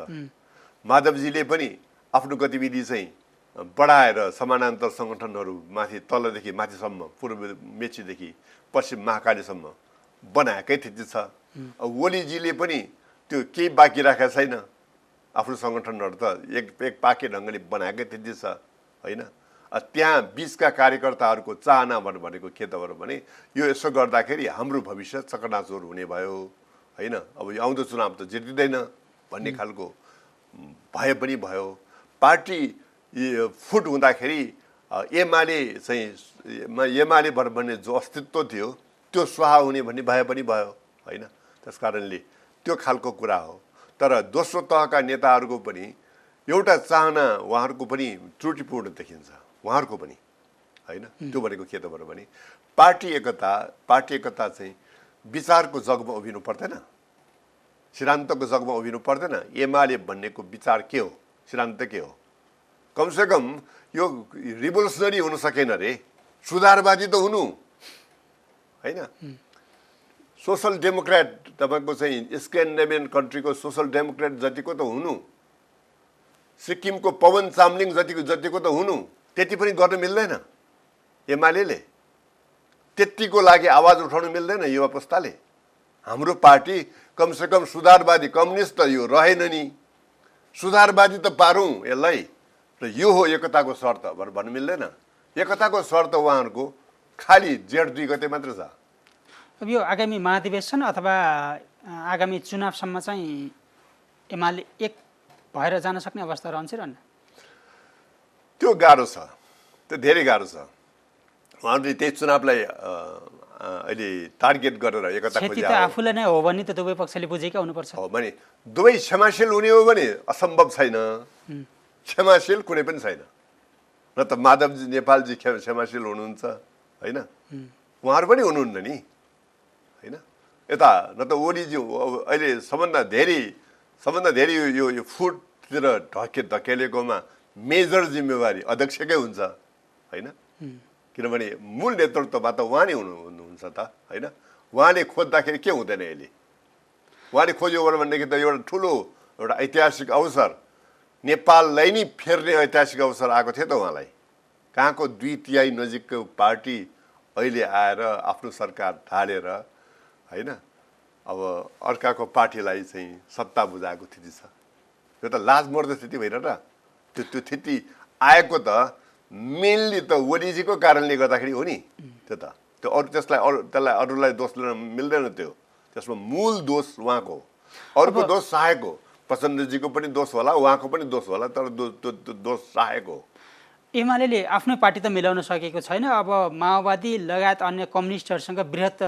माधवजीले पनि आफ्नो गतिविधि चाहिँ बढाएर समानान्तर सङ्गठनहरू माथि तलदेखि माथिसम्म, पूर्व मेचीदेखि पश्चिम महाकालीसम्म बनाएकै स्थिति छ। ओलीजीले पनि त्यो केही बाँकी राखेको छैन। आफ्नो सङ्गठनहरू त एक पाके ढङ्गले बनाएकै स्थिति छ, होइन? त्यहाँ बिचका कार्यकर्ताहरूको चाहना भनेको के त भने यो यसो गर्दाखेरि हाम्रो भविष्य चकनाचुर हुने भयो, होइन? अब यो आउँदो चुनाव त जितिँदैन भन्ने खालको भय पनि भयो। पार्टी फुट हुँदाखेरि एमाले भन्ने जो अस्तित्व थियो त्यो स्वाहा हुने भन्ने भय पनि भयो, होइन? त्यस कारणले त्यो खालको कुरा हो। तर दोस्रो तहका नेताहरूको पनि एउटा चाहना उहाँहरूको पनि त्रुटिपूर्ण देखिन्छ, उहाँहरूको पनि, होइन? त्यो भनेको के त भने पार्टी एकता चाहिँ विचारको जगमा उभिनु पर्दैन, सिद्धान्तको जगमा उभिनु पर्दैन। एमाले भन्नेको विचार के हो, सिद्धान्त के हो? कमसेकम यो रिभोल्युसनरी हुन सकेन रे, सुधारवादी त हुनु, होइन? सोसल डेमोक्रेट तपाईँको चाहिँ स्क्यान्डिनेभियन कन्ट्रीको सोसल डेमोक्रेट जतिको त हुनु, सिक्किमको पवन चामलिङ जतिको त हुनु, त्यति पनि गर्न मिल्दैन। एमाले त्यतिको लागि आवाज उठाउनु मिल्दैन युवा पुस्ताले। हाम्रो पार्टी कमसेकम सुधारवादी, कम्युनिस्ट त यो रहेन नि, सुधारवादी त पारौँ यसलाई, र यो हो एकताको शर्त भनेर भन्नु मिल्दैन। एकताको शर्त उहाँहरूको खालि जेठ 2 गते मात्र छ। अब यो आगामी महाधिवेशन अथवा आगामी चुनावसम्म चाहिँ एमाले एक भएर जान सक्ने अवस्था रहन्छ र? त्यो गाह्रो छ, त्यो धेरै गाह्रो छ। उहाँहरूले त्यही चुनावलाई अहिले टार्गेट गरेर एकता खोजिरहेको छ। आफूलाई नै हो भने त दुवै पक्षले बुझेकै हुनुपर्छ। हो भने दुवै क्षमाशील हुने हो भने असम्भव छैन, क्षमाशील कुनै पनि छैन। न त माधव नेपालजी क्षमाशील हुनुहुन्छ, होइन? उहाँहरू पनि हुनुहुन्न नि, होइन? यता न त ओलीजी अहिले सबभन्दा धेरै यो फुटतिर धकेलेकोमा मेजर जिम्मेवारी अध्यक्षकै हुन्छ, होइन? किनभने मूल नेतृत्वमा त उहाँ नै हुनुहुन्छ त, होइन? उहाँले खोज्दाखेरि के हुँदैन, अहिले उहाँले खोज्यो भनेदेखि त एउटा ठुलो एउटा ऐतिहासिक अवसर नेपाललाई नै फेर्ने ऐतिहासिक अवसर आएको थियो त उहाँलाई। कहाँको 2/3 नजिकको पार्टी अहिले आएर आफ्नो सरकार ढालेर होइन अब अर्काको पार्टीलाई चाहिँ सत्ता बुझाएको स्थिति छ। यो त लाजमर्दो स्थिति होइन र? त्यो स्थिति आएको त मेनली त ओलीजीको कारणले गर्दाखेरि हो नि। त्यो त त्यो अरू त्यसलाई अरूलाई दोष लिन मिल्दैन। त्यसमा मूल दोष उहाँको हो। अरूको दोष सहायक हो। प्रचण्डजीको पनि दोष होला, उहाँको पनि दोष होला, तर त्यो दोष सहायक हो। एमाले आफ्नो पार्टी त मिलाउन सकेको छैन। अब माओवादी लगायत अन्य कम्युनिस्टहरूसँग बृहत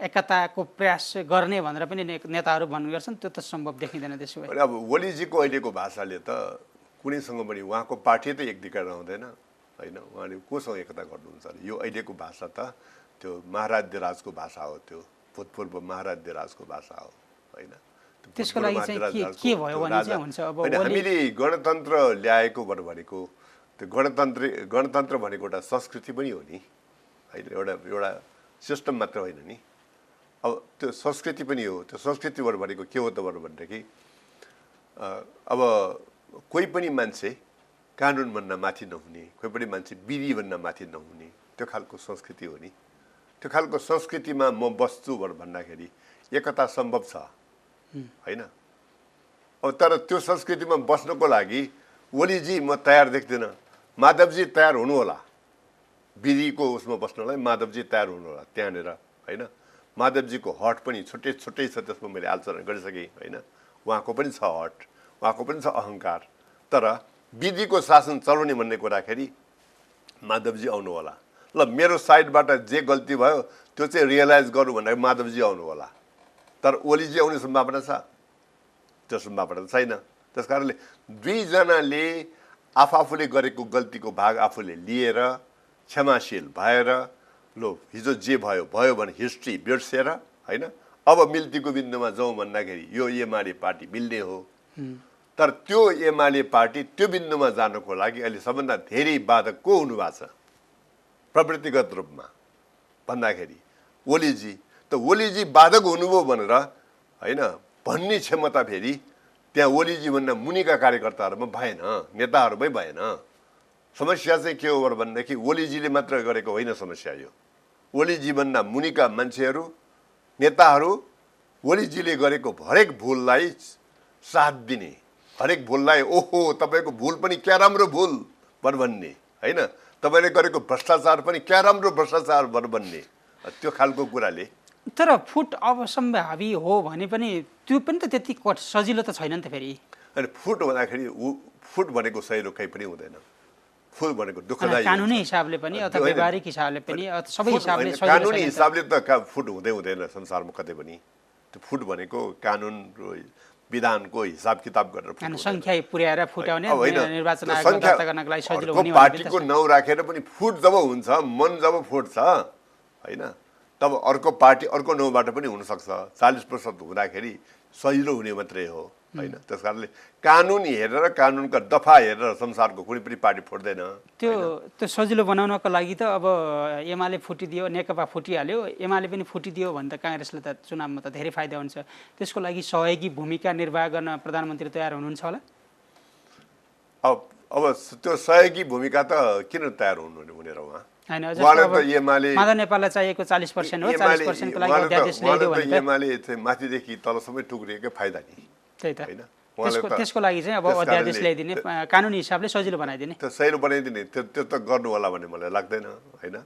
एकताको प्रयास गर्ने भनेर पनि नेताहरू भन्ने गर्छन्। त्यो त सम्भव देखिँदैन त्यसो भए। अब ओलीजीको अहिलेको भाषाले त कुनैसँग पनि उहाँको पार्टी त एकदिका रहँदैन होइन। उहाँले कोसँग एकता गर्नुहुन्छ? यो अहिलेको भाषा त त्यो महाराज्यराजको भाषा हो। त्यो भूतपूर्व महाराज्यराजको भाषा हो होइन। त्यसको लागि चाहिँ के भयो भने चाहिँ हुन्छ अब हामीले गणतन्त्र ल्याएको भनेको त्यो गणतन्त्र भनेको एउटा संस्कृति पनि हो नि होइन। एउटा सिस्टम मात्र होइन नि। अब त्यो संस्कृति पनि हो। त्यो संस्कृतिबाट भनेको के हो त भनेदेखि अब कोही पनि मान्छे कानुनभन्दा माथि नहुने, कोही पनि मान्छे विधिभन्दा माथि नहुने, त्यो खालको संस्कृति हो नि। त्यो खालको संस्कृतिमा म बस्छु भन्दाखेरि एकता सम्भव छ होइन। अब तर त्यो संस्कृतिमा बस्नको लागि ओलीजी म तयार देख्दिनँ। माधवजी तयार हुनु होला विधिको उसमा बस्नलाई। माधवजी तयार हुनु होला त्यहाँनिर होइन। माधवजीको हट पनि छुट्टै छुट्टै छ। त्यसमा मैले आलोचना गरिसकेँ होइन। उहाँको पनि छ हट, उहाँको पनि छ अहङ्कार। तर विधिको शासन चलाउने भन्ने कुराखेरि माधवजी आउनु होला। ल मेरो साइडबाट जे गल्ती भयो त्यो चाहिँ रियलाइज गर्नु भन्दाखेरि माधवजी आउनु होला। तर ओलीजी आउने सम्भावना छ? त्यो सम्भावना त छैन। त्यस कारणले दुईजनाले आफूले गरेको गल्तीको भाग आफूले लिएर क्षमाशील भएर लो हिजो जे भयो भने हिस्ट्री बिर्सेर होइन अब मिल्तीको बिन्दुमा जाउँ भन्दाखेरि यो एमाले पार्टी मिल्ने हो। तर त्यो एमाले पार्टी त्यो बिन्दुमा जानको लागि अहिले सबभन्दा धेरै बाधक को हुनुभएको छ प्रवृत्तिगत रूपमा भन्दाखेरि ओलीजी। त ओलीजी बाधक हुनुभयो भनेर होइन भन्ने क्षमता फेरि त्यहाँ ओलीजीभन्दा मुनिका कार्यकर्ताहरूमा भएन, नेताहरूमै भएन। समस्या चाहिँ के हो भनेदेखि ओलीजीले मात्र गरेको होइन समस्या यो। ओलीजीभन्दा मुनिका मान्छेहरू नेताहरू ओलीजीले गरेको हरेक भुललाई साथ दिने, हरेक भुललाई ओहो तपाईँको भुल पनि क्या राम्रो भुल भन्ने होइन, तपाईँले गरेको भ्रष्टाचार पनि क्या राम्रो भ्रष्टाचार भन्ने त्यो खालको कुराले। तर फुट अब सम्भावी हो भने पनि त्यो पनि त त्यति सजिलो त छैन नि त फेरि। अनि फुट भन्दाखेरि फुट भनेको सहिलो कहीँ पनि हुँदैन। फुट भनेको दुःखदायी कानुनी हिसाबले पनि अथवा व्यवहारिक हिसाबले पनि सबै हिसाबले कानुनी हिसाबले त फुट हुँदैन संसारमा कतै पनि। त्यो फुट भनेको कानुन र विधानको हिसाब किताब गरेर संख्या पुर्याएर फुटाउने निर्वाचन आयोग दर्ता गर्नको लागि सजिलो हुने पार्टीको नाउँ राखेर पनि फुट जब हुन्छ, मन जब फुट्छ होइन तब अर्को पार्टी अर्को नाउँबाट पनि हुनसक्छ। 40% हुँदाखेरि सजिलो हुने मात्रै हो होइन। त्यस कारणले कानुन हेरेर कानुनका दफा हेरेर संसारको कुनै पनि पार्टी फुट्दैन। त्यो सजिलो बनाउनको लागि त अब एमाले फुटिदियो, नेकपा फुटिहाल्यो, एमाले पनि फुटिदियो भने त काङ्ग्रेसले त चुनावमा त धेरै फाइदा हुन्छ। त्यसको लागि सहयोगी भूमिका निर्वाह गर्न प्रधानमन्त्री तयार हुनुहुन्छ होला? अब त्यो सहयोगी भूमिका त किन तयार हुने र उहाँ हैन। माधव नेपाललाई चाहिएको 40% हो। 40% को लागि अध्यादेश ल्याइदियो भने त एमाले चाहिँ माथिदेखि तलसम्म टुक्रिएको फाइदा नि। त्यही त त्यसको लागि चाहिँ अब अध्यादेश ल्याइदिने, कानुनी हिसाबले सजिलो बनाइदिने, त्यो सजिलो बनाइदिने त्यो त गर्नु होला भन्ने मलाई लाग्दैन होइन।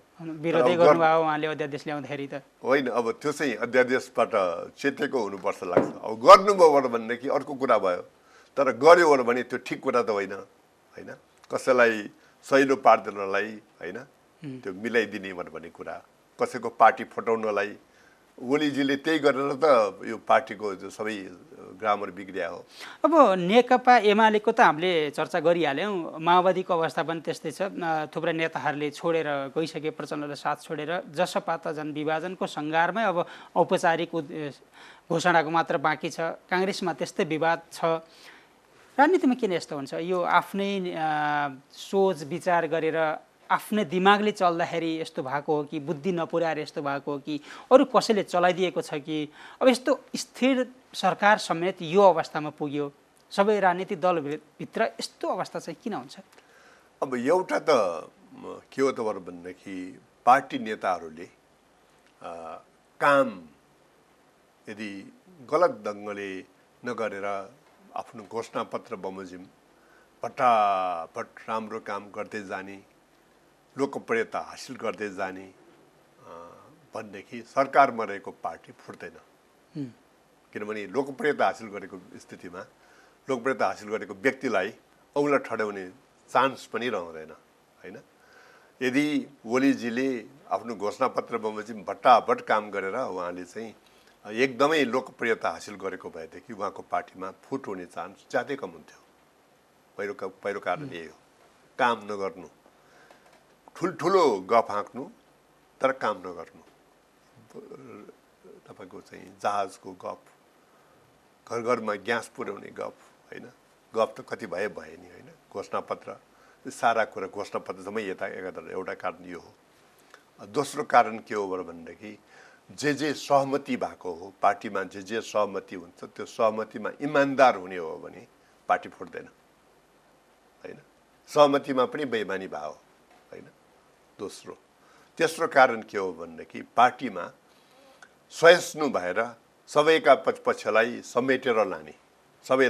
विरोधै गर्नुभयो उहाँले अध्यादेश ल्याउँदाखेरि त होइन। अब त्यो चाहिँ अध्यादेशबाट चेतेको हुनुपर्छ लाग्छ। अब गर्नुभयो भनेदेखि अर्को कुरा भयो। तर गर्यो भने त्यो ठिक कुरा त होइन होइन। कसैलाई सहिलो पार्दैनलाई होइन त्यो मिलाइदिने भन्ने कुरा, कसैको पार्टी फटाउनलाई ओलीजीले त्यही गरेर त यो पार्टीको सबै ग्रामर बिग्रिया हो। अब नेकपा एमालेको त हामीले चर्चा गरिहाल्यौँ। माओवादीको अवस्था पनि त्यस्तै छ। थुप्रै नेताहरूले छोडेर गइसके, प्रचण्डले साथ छोडेर जसपा त झन् विभाजनको सङ्घारमै अब औपचारिक घोषणाको मात्र बाँकी छ। काङ्ग्रेसमा त्यस्तै विवाद छ। राजनीतिमा किन यस्तो हुन्छ? यो आफ्नै सोच विचार गरेर आफ्नै दिमागले चल्दाखेरि यस्तो भएको हो कि बुद्धि नपुर्याएर यस्तो भएको हो कि अरू कसैले चलाइदिएको छ कि अब यस्तो स्थिर सरकार समेत यो अवस्थामा पुग्यो सबै राजनीतिक दलभित्र यस्तो अवस्था चाहिँ किन हुन्छ? अब एउटा त के हो त भन्दाखेरि पार्टी नेताहरूले काम यदि गलत ढङ्गले नगरेर आफ्नो घोषणापत्र बमोजिम फटाफट राम्रो काम गर्दै जाने, लोकप्रियता हासिल गर्दै जाने भनेदेखि सरकारमा रहेको पार्टी फुट्दैन। किनभने लोकप्रियता हासिल गरेको स्थितिमा लोकप्रियता हासिल गरेको व्यक्तिलाई औँला ठड्याउने चान्स पनि रहँदैन, होइन? यदि ओलीजीले आफ्नो घोषणापत्र बमोजिम भट्टाभट काम गरेर उहाँले चाहिँ एकदमै लोकप्रियता हासिल गरेको भएदेखि उहाँको पार्टीमा फुट हुने चान्स ज्यादै कम हुन्थ्यो। पहिलो कारण यही हो, काम नगर्नु, ठुल्ठुलो गफ हाँक्नु तर काम नगर्नु। तपाईँको चाहिँ जहाजको गफ, घर घरमा ग्यास पुर्याउने गफ, होइन? गफ त कति भए नि, होइन? घोषणापत्र सारा कुरा घोषणापत्रसम्म एउटा कारण यो हो। दोस्रो कारण के हो भनेदेखि जे सहमति भएको हो पार्टीमा, जे सहमति हुन्छ त्यो सहमतिमा इमान्दार हुने हो भने पार्टी फुट्दैन, होइन? सहमतिमा पनि बेइमानी भयो, होइन? तेस्रो कारण के हो भनेदेखि पार्टीमा सहिष्णु भएर सबैका पक्षलाई समेटेर लाने, सबै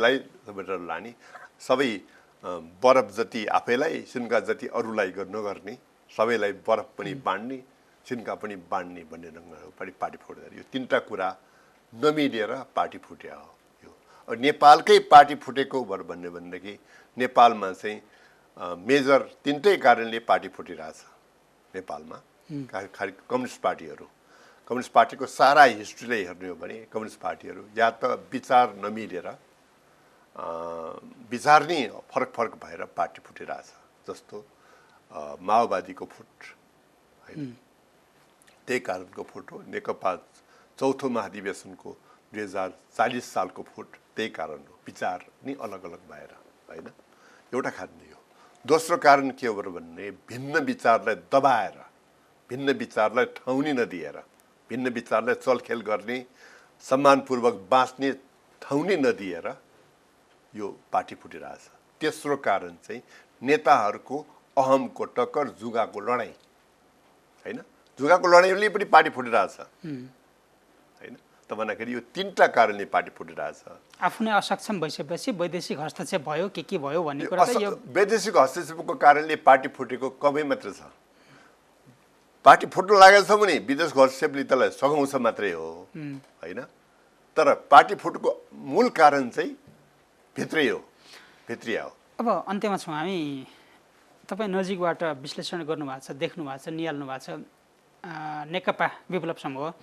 बरफ जति आफैलाई सिन्का जति अरूलाई नगर्ने, सबैलाई बरफ पनि बाँड्ने सिन्का पनि बाँड्ने भन्ने ढङ्गले पार्टी फुट्दैन। यो तीनटा कुरा नमिलेर पार्टी फुट्या हो यो। नेपालकै पार्टी फुटेको भनेदेखि नेपालमा चाहिँ मेजर तीनटै कारणले पार्टी फुटिरहेछ नेपालमा। खालि कम्युनिस्ट पार्टीको सारा हिस्ट्रीलाई हेर्ने हो भने कम्युनिस्ट पार्टीहरू या त विचार नमिलेर विचार नै फरक भएर पार्टी फुटिरहेछ। जस्तो माओवादीको फुट, होइन? त्यही कारणको फुट हो। नेकपा चौथो महाधिवेशनको 2040 सालको फुट त्यही कारण हो, विचार नै अलग भएर, होइन? एउटा कारण यो। दोस्रो कारण के हो भने भिन्न विचारलाई दबाएर, भिन्न विचारलाई ठाउँ नदिएर, भिन्न विचारलाई चलखेल गर्ने, सम्मानपूर्वक बाँच्ने ठाउँ नदिएर यो पार्टी फुटिरहेछ। तेस्रो कारण चाहिँ नेताहरूको अहमको टक्कर, जुगाको लडाइँ, होइन? जुगाको लडाइँले पनि पार्टी फुटिरहेछ, होइन? त भन्दाखेरि यो तीनटा कारणले पार्टी फुटिरहेछ। आफू नै असक्षम भइसकेपछि वैदेशिक हस्तक्षेप भयो के भयो भन्ने कुरा त यो वैदेशिक हस्तक्षेपको कारणले पार्टी फुटेको कमै मात्र छ। पार्टी फुट्नु लागेको छ भने विदेशको हस्तक्षेपले त्यसलाई सघाउँछ मात्रै हो, होइन? तर पार्टी फुटेको मूल कारण चाहिँ भित्रिया हो। अब अन्त्यमा छौँ हामी। तपाईँ नजिकबाट विश्लेषण गर्नुभएको छ, देख्नु भएको छ, निहाल्नु भएको छ। नेकपा विप्लव समूह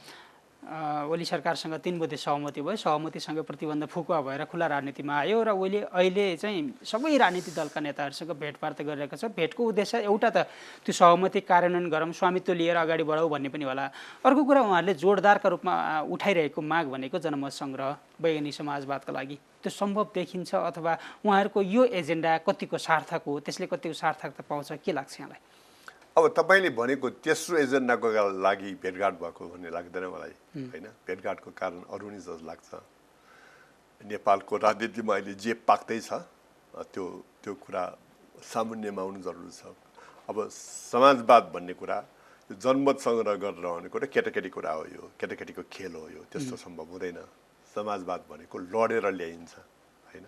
ओली सरकारसँग 3 बुँदे सहमति भयो, सहमतिसँग प्रतिबन्ध फुकुवा भएर खुला राजनीतिमा आयो र ओली अहिले चाहिँ सबै राजनीतिक दलका नेताहरूसँग भेटवार्ता गरिरहेको छ। भेटको उद्देश्य एउटा त त्यो सहमति कार्यान्वयन गरौँ, स्वामित्व लिएर अगाडि बढाउँ भन्ने पनि होला। अर्को कुरा उहाँहरूले जोडदारका रूपमा उठाइरहेको माग भनेको जनमत सङ्ग्रह, वैज्ञानिक समाजवादका लागि त्यो सम्भव देखिन्छ अथवा उहाँहरूको यो एजेन्डा कतिको सार्थक हो, त्यसले कतिको सार्थकता पाउँछ, के लाग्छ यहाँलाई? अब तपाईँले भनेको तेस्रो एजेन्डाको लागि भेटघाट भएको भन्ने लाग्दैन मलाई, होइन? भेटघाटको कारण अरू नै जस्तो लाग्छ। नेपालको राजनीतिमा अहिले जे पाक्दैछ त्यो कुरा सामान्यमा आउनु जरुरी छ। अब समाजवाद भन्ने कुरा यो जनमत सङ्ग्रह गरेर रहने कुरा केटाकेटी कुरा हो, यो केटाकेटीको खेल हो, यो त्यस्तो सम्भव हुँदैन। समाजवाद भनेको लडेर ल्याइन्छ, होइन?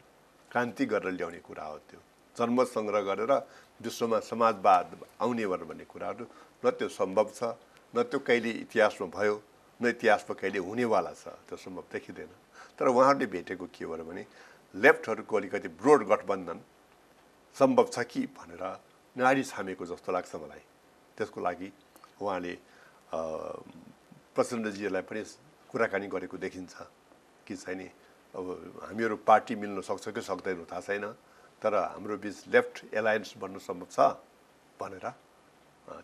क्रान्ति गरेर ल्याउने कुरा हो। त्यो जनमत सङ्ग्रह गरेर विश्वमा समाजवाद आउने भन्ने कुराहरू न त्यो सम्भव छ, न त्यो कहिले इतिहासमा भयो, न इतिहासमा कहिले हुनेवाला छ। त्यो सम्भव देखिँदैन। तर उहाँहरूले भेटेको के हो भने लेफ्टहरूको अलिकति ब्रोड गठबन्धन सम्भव छ कि भनेर नाडी छामेको जस्तो लाग्छ मलाई। त्यसको लागि उहाँले प्रचण्डजीलाई पनि कुराकानी गरेको देखिन्छ कि चाहिँ नि अब हामीहरू पार्टी मिल्न सक्छ कि सक्दैन थाहा छैन, तर हाम्रो बिच लेफ्ट एलायन्स बन्नु सम्भव छ भनेर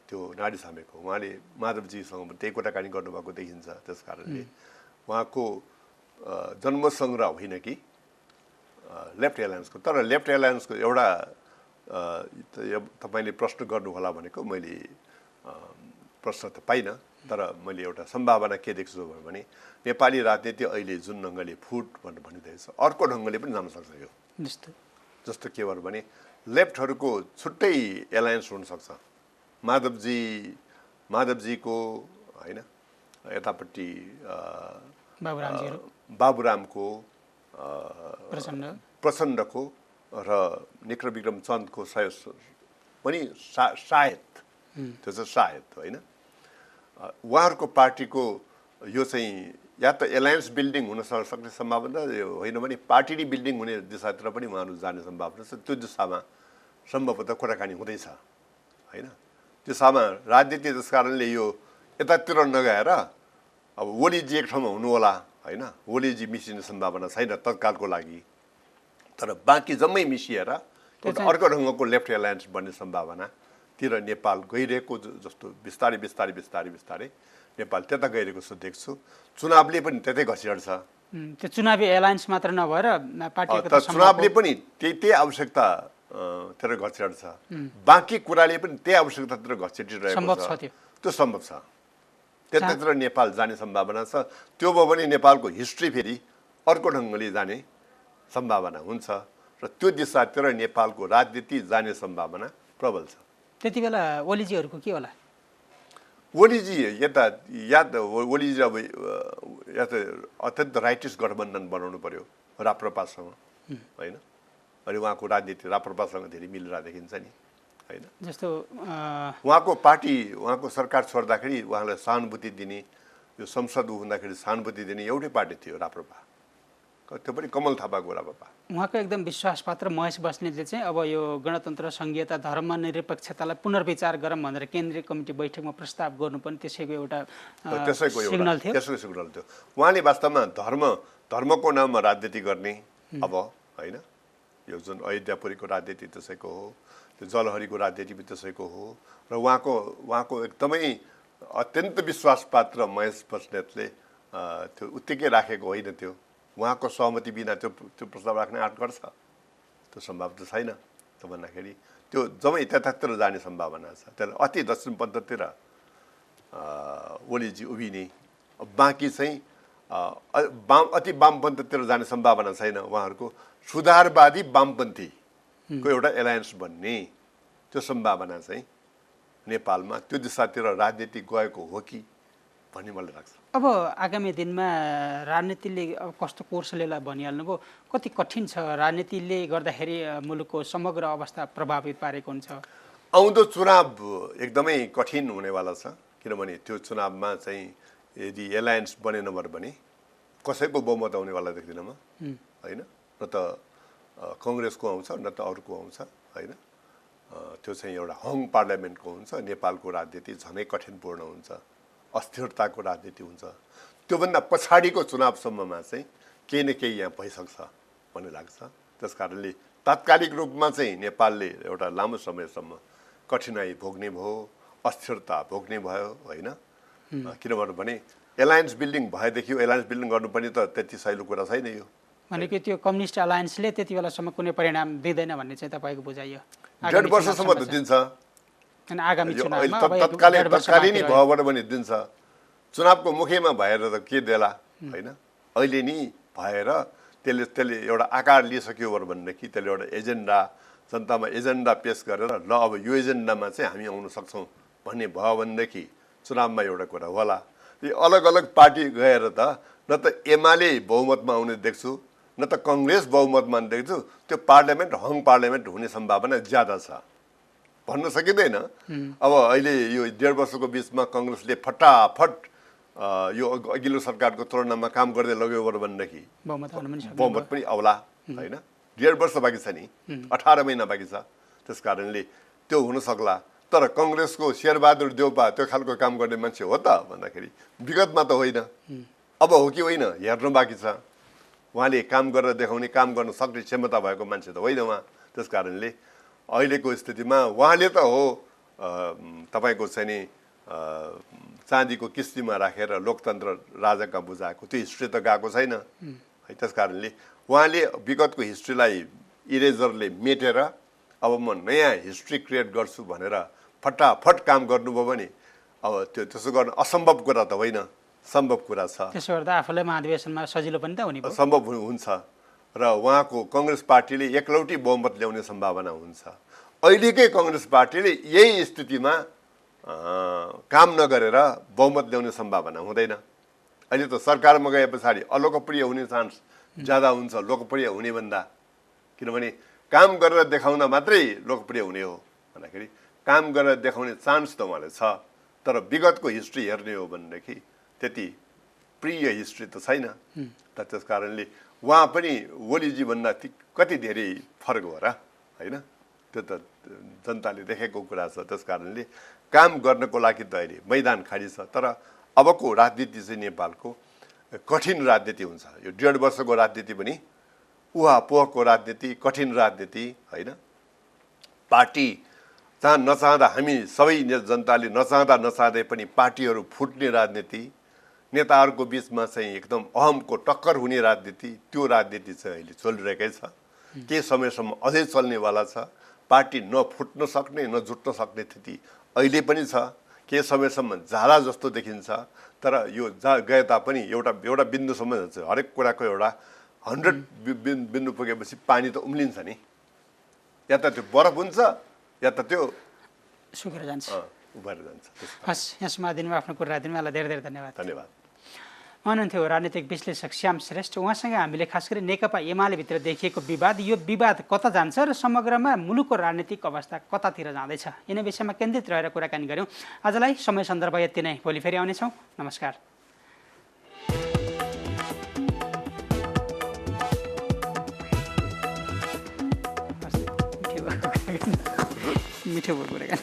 त्यो नाडी छामेको। उहाँले माधवजीसँग त्यही कुराकानी गर्नुभएको देखिन्छ। त्यस कारणले उहाँको जनमत सङ्ग्रह होइन कि लेफ्ट एलायन्सको, तर लेफ्ट एलायन्सको एउटा तपाईँले प्रश्न गर्नुहोला भनेको मैले प्रश्न त पाइनँ, तर मैले एउटा सम्भावना के देख्छु भने नेपाली राजनीति अहिले जुन ढङ्गले फुट भनेर भनिँदैछ अर्को ढङ्गले पनि जान सक्छ यो। जस्तो के भयो भने लेफ्टहरूको छुट्टै एलायन्स हुनसक्छ। माधवजीको होइन, यतापट्टि बाबुरामको, प्रचण्डको र विक्रम चन्दको पनि सायद त्यो चाहिँ सायद होइन, उहाँहरूको पार्टीको यो चाहिँ या त एलायन्स बिल्डिङ हुन सक्ने सम्भावना होइन भने पार्टी नै बिल्डिङ हुने दिशातिर पनि उहाँहरू जाने सम्भावना छ। त्यो दिशामा सम्भवतः कुराकानी हुँदैछ होइन। त्यो दिशामा राजनीति त्यस कारणले यो यतातिर नगएर अब ओलीजी एक ठाउँमा हुनु होला होइन, ओलीजी मिसिने सम्भावना छैन तत्कालको लागि, तर बाँकी जम्मै मिसिएर अर्को ढङ्गको लेफ्ट एलायन्स बन्ने सम्भावनातिर नेपाल गइरहेको जस्तो बिस्तारै बिस्तारै बिस्तारै बिस्तारै नेपाल त्यता गइरहेको जस्तो देख्छु। चुनावले पनि त्यतै घसिरहन्छ। त्यो चुनावी एलायन्स मात्र नभएर पार्टीको चुनावले पनि त्यही आवश्यकता तिर घसिरहन्छ, बाँकी कुराले पनि त्यही आवश्यकतातिर घसिटिरहेको छ। त्यो सम्भव छ, त्यतातिर नेपाल जाने सम्भावना छ। त्यो भयो भने नेपालको हिस्ट्री फेरि अर्को ढङ्गले जाने सम्भावना हुन्छ र त्यो दिशातिर नेपालको राजनीति जाने सम्भावना प्रबल छ। त्यति बेला ओलीजीहरूको के होला? ओलीजी ओलीजी अब या त अत्यन्त राइटिस्ट गठबन्धन बनाउनु पर्यो राप्रपासँग होइन, अनि उहाँको राजनीति राप्रपासँग धेरै मिलेर देखिन्छ नि होइन। जस्तो उहाँको पार्टी उहाँको सरकार छोड्दाखेरि उहाँलाई सहानुभूति दिने, यो संसद हुँदाखेरि सहानुभूति दिने एउटै पार्टी थियो राप्रपा, त्यो पनि कमल थापाको राप्रपा। उहाँको एकदम विश्वासपात्र महेश बस्नेतले चाहिँ अब यो गणतन्त्र संघीयता धर्मनिरपेक्षतालाई पुनर्विचार गरौँ भनेर केन्द्रीय कमिटी बैठकमा प्रस्ताव गर्नु पनि त्यसैको एउटा सिग्नल थियो। त्यसको सिग्नल थियो। उहाँले वास्तवमा धर्मको नाममा राजनीति गर्ने अब होइन, यो जुन अयोध्यापुरीको राजनीति त्यसैको हो, त्यो जलहरीको राजनीति पनि त्यसैको हो र उहाँको एकदमै अत्यन्त विश्वासपात्र महेश बस्नेतले त्यो उत्तिकै राखेको होइन। त्यो उहाँको सहमति बिना त्यो प्रस्ताव राख्ने आँट गर्छ? त्यो सम्भव त छैन। त भन्दाखेरि त्यो जम्मै त्यतातिर जाने सम्भावना छ। त्यसलाई अति दक्षिणपन्थतिर ओलीजी उभिने, बाँकी चाहिँ अति वामपन्थतिर जाने सम्भावना छैन। उहाँहरूको सुधारवादी वामपन्थीको एउटा एलायन्स बन्ने त्यो सम्भावना चाहिँ नेपालमा त्यो दिशातिर राजनीति गएको हो कि भन्ने मलाई लाग्छ। अब आगामी दिनमा राजनीतिले अब कस्तो कोर्स लिएला भनिहाल्नुभयो, कति कठिन छ राजनीतिले गर्दाखेरि मुलुकको समग्र अवस्था प्रभावित पारेको हुन्छ। आउँदो चुनाव एकदमै कठिन हुनेवाला छ, किनभने त्यो चुनावमा चाहिँ यदि एलायन्स बनेन भने कसैको बहुमत आउनेवाला देख्दिनँ म होइन। न त कङ्ग्रेसको आउँछ न त अरूको आउँछ होइन। त्यो चाहिँ एउटा हङ पार्लियामेन्टको हुन्छ। नेपालको राजनीति झनै कठिनपूर्ण हुन्छ, अस्थिरताको राजनीति हुन्छ। त्योभन्दा पछाडिको चुनावसम्ममा चाहिँ केही न केही यहाँ भइसक्छ भन्ने लाग्छ। त्यस कारणले तात्कालिक रूपमा चाहिँ नेपालले एउटा लामो समयसम्म कठिनाइ भोग्ने भयो, अस्थिरता भोग्ने भयो होइन। किनभने एलायन्स बिल्डिङ भएदेखि एलायन्स बिल्डिङ गर्नुपर्ने त त्यति सहिलो कुरा छैन यो। भनेको त्यो कम्युनिस्ट एलायन्सले त्यति बेलासम्म कुनै परिणाम दिँदैन भन्ने चाहिँ तपाईँको बुझाइयो? 1.5 वर्षसम्म त दिन्छ। आगामी चुनावमा तत्कालीन भएबाट पनि दिन्छ। चुनावको मुखैमा भएर त के देला होइन। अहिले नि भएर त्यसले एउटा आकार लिइसक्यो भनेदेखि त्यसले एउटा एजेन्डा जनतामा एजेन्डा पेस गरेर ल अब यो एजेन्डामा चाहिँ हामी आउन सक्छौँ भन्ने भयो भनेदेखि चुनावमा एउटा कुरा होला। यो अलग अलग पार्टी गएर त न त एमाले बहुमतमा आउने देख्छु न त कङ्ग्रेस बहुमतमा देख्छु। त्यो पार्लियामेन्ट हङ पार्लियामेन्ट हुने सम्भावना ज्यादा छ भन्न सकिँदैन। अब अहिले यो 1.5 वर्षको बिचमा कङ्ग्रेसले फटाफट यो अघिल्लो सरकारको तुलनामा काम गर्दै लग्यो भनेदेखि बहुमत पनि आउला होइन। 1.5 वर्ष बाँकी छ नि, 18 महिना बाँकी छ। त्यस कारणले त्यो हुन सक्ला। तर कङ्ग्रेसको शेरबहादुर देउपा त्यो खालको काम गर्ने मान्छे हो त भन्दाखेरि विगतमा त होइन, अब हो कि होइन हेर्नु बाँकी छ। उहाँले काम गरेर देखाउने, काम गर्न सक्ने क्षमता भएको मान्छे त होइन उहाँ। त्यस कारणले अहिलेको स्थितिमा उहाँले त हो तपाईँको चाहिँ नि चाँदीको किस्तीमा राखेर लोकतन्त्र राजाका बुझाएको त्यो हिस्ट्री त गएको छैन है। त्यस कारणले उहाँले विगतको हिस्ट्रीलाई इरेजरले मेटेर अब म नयाँ हिस्ट्री क्रिएट गर्छु भनेर फटाफट काम गर्नुभयो भने अब त्यो त्यसो गर्न असम्भव कुरा त होइन, सम्भव कुरा छ। त्यसो गर्दा आफूलाई महाधिवेशनमा सजिलो पनि त हुने भयो। सम्भव हुन्छ र उहाँको कङ्ग्रेस पार्टीले एकलौटी बहुमत ल्याउने सम्भावना हुन्छ। अहिलेकै कङ्ग्रेस पार्टीले यही स्थितिमा काम नगरेर बहुमत ल्याउने सम्भावना हुँदैन। अहिले त सरकारमा गए पछाडि अलोकप्रिय हुने चान्स ज्यादा हुन्छ लोकप्रिय हुने भन्दा, किनभने काम गरेर देखाउँदा मात्रै लोकप्रिय हुने हो भन्दाखेरि काम गरेर देखाउने चान्स त उहाँले छ। तर विगतको हिस्ट्री हेर्ने हो भनेदेखि त्यति प्रिय हिस्ट्री त छैन। त त्यस कारणले उहाँ पनि ओलीजी भन्दा कति धेरै फरक हो र, होइन? त्यो त जनताले देखेको कुरा छ। त्यस कारणले काम गर्नको लागि त अहिले मैदान खाली छ। तर अबको राजनीति चाहिँ नेपालको कठिन राजनीति हुन्छ। यो 1.5 वर्षको राजनीति पनि उहापोहको राजनीति, कठिन राजनीति, होइन? पार्टी नचाहँदा हामी सबै जनताले नचाहँदै पनि पार्टीहरू फुट्ने राजनीति, नेताहरूको बिचमा चाहिँ एकदम अहमको टक्कर हुने राजनीति, त्यो राजनीति चाहिँ अहिले चलिरहेकै छ। केही समयसम्म अझै चल्नेवाला छ। पार्टी नफुट्न सक्ने नजुट्न सक्ने स्थिति अहिले पनि छ। केही समयसम्म जाला जस्तो देखिन्छ। तर यो गए तापनि एउटा बिन्दुसम्म जान्छ। हरेक कुराको एउटा 100 बिन्दु पुगेपछि पानी त उम्लिन्छ नि। या त त्यो बरफ हुन्छ या त त्यो सुकेर जान्छ, उभेर जान्छ। हस्, यहाँ समादिनमा आफ्नो कुरा राखिदिनु मलाई धेरै धेरै धन्यवाद। धन्यवाद। हुनुहुन्थ्यो राजनीतिक विश्लेषक श्याम श्रेष्ठ। उहाँसँग हामीले खास गरी नेकपा एमाले भित्र देखिएको विवाद, यो विवाद कता जान्छ र समग्रमा मुलुकको राजनीतिक अवस्था कतातिर जाँदैछ, यिनै विषयमा केन्द्रित रहेर कुराकानी गऱ्यौँ। आजलाई समय सन्दर्भ यति नै। भोलि फेरि आउनेछौँ। नमस्कार। मिठो भयो कुरा।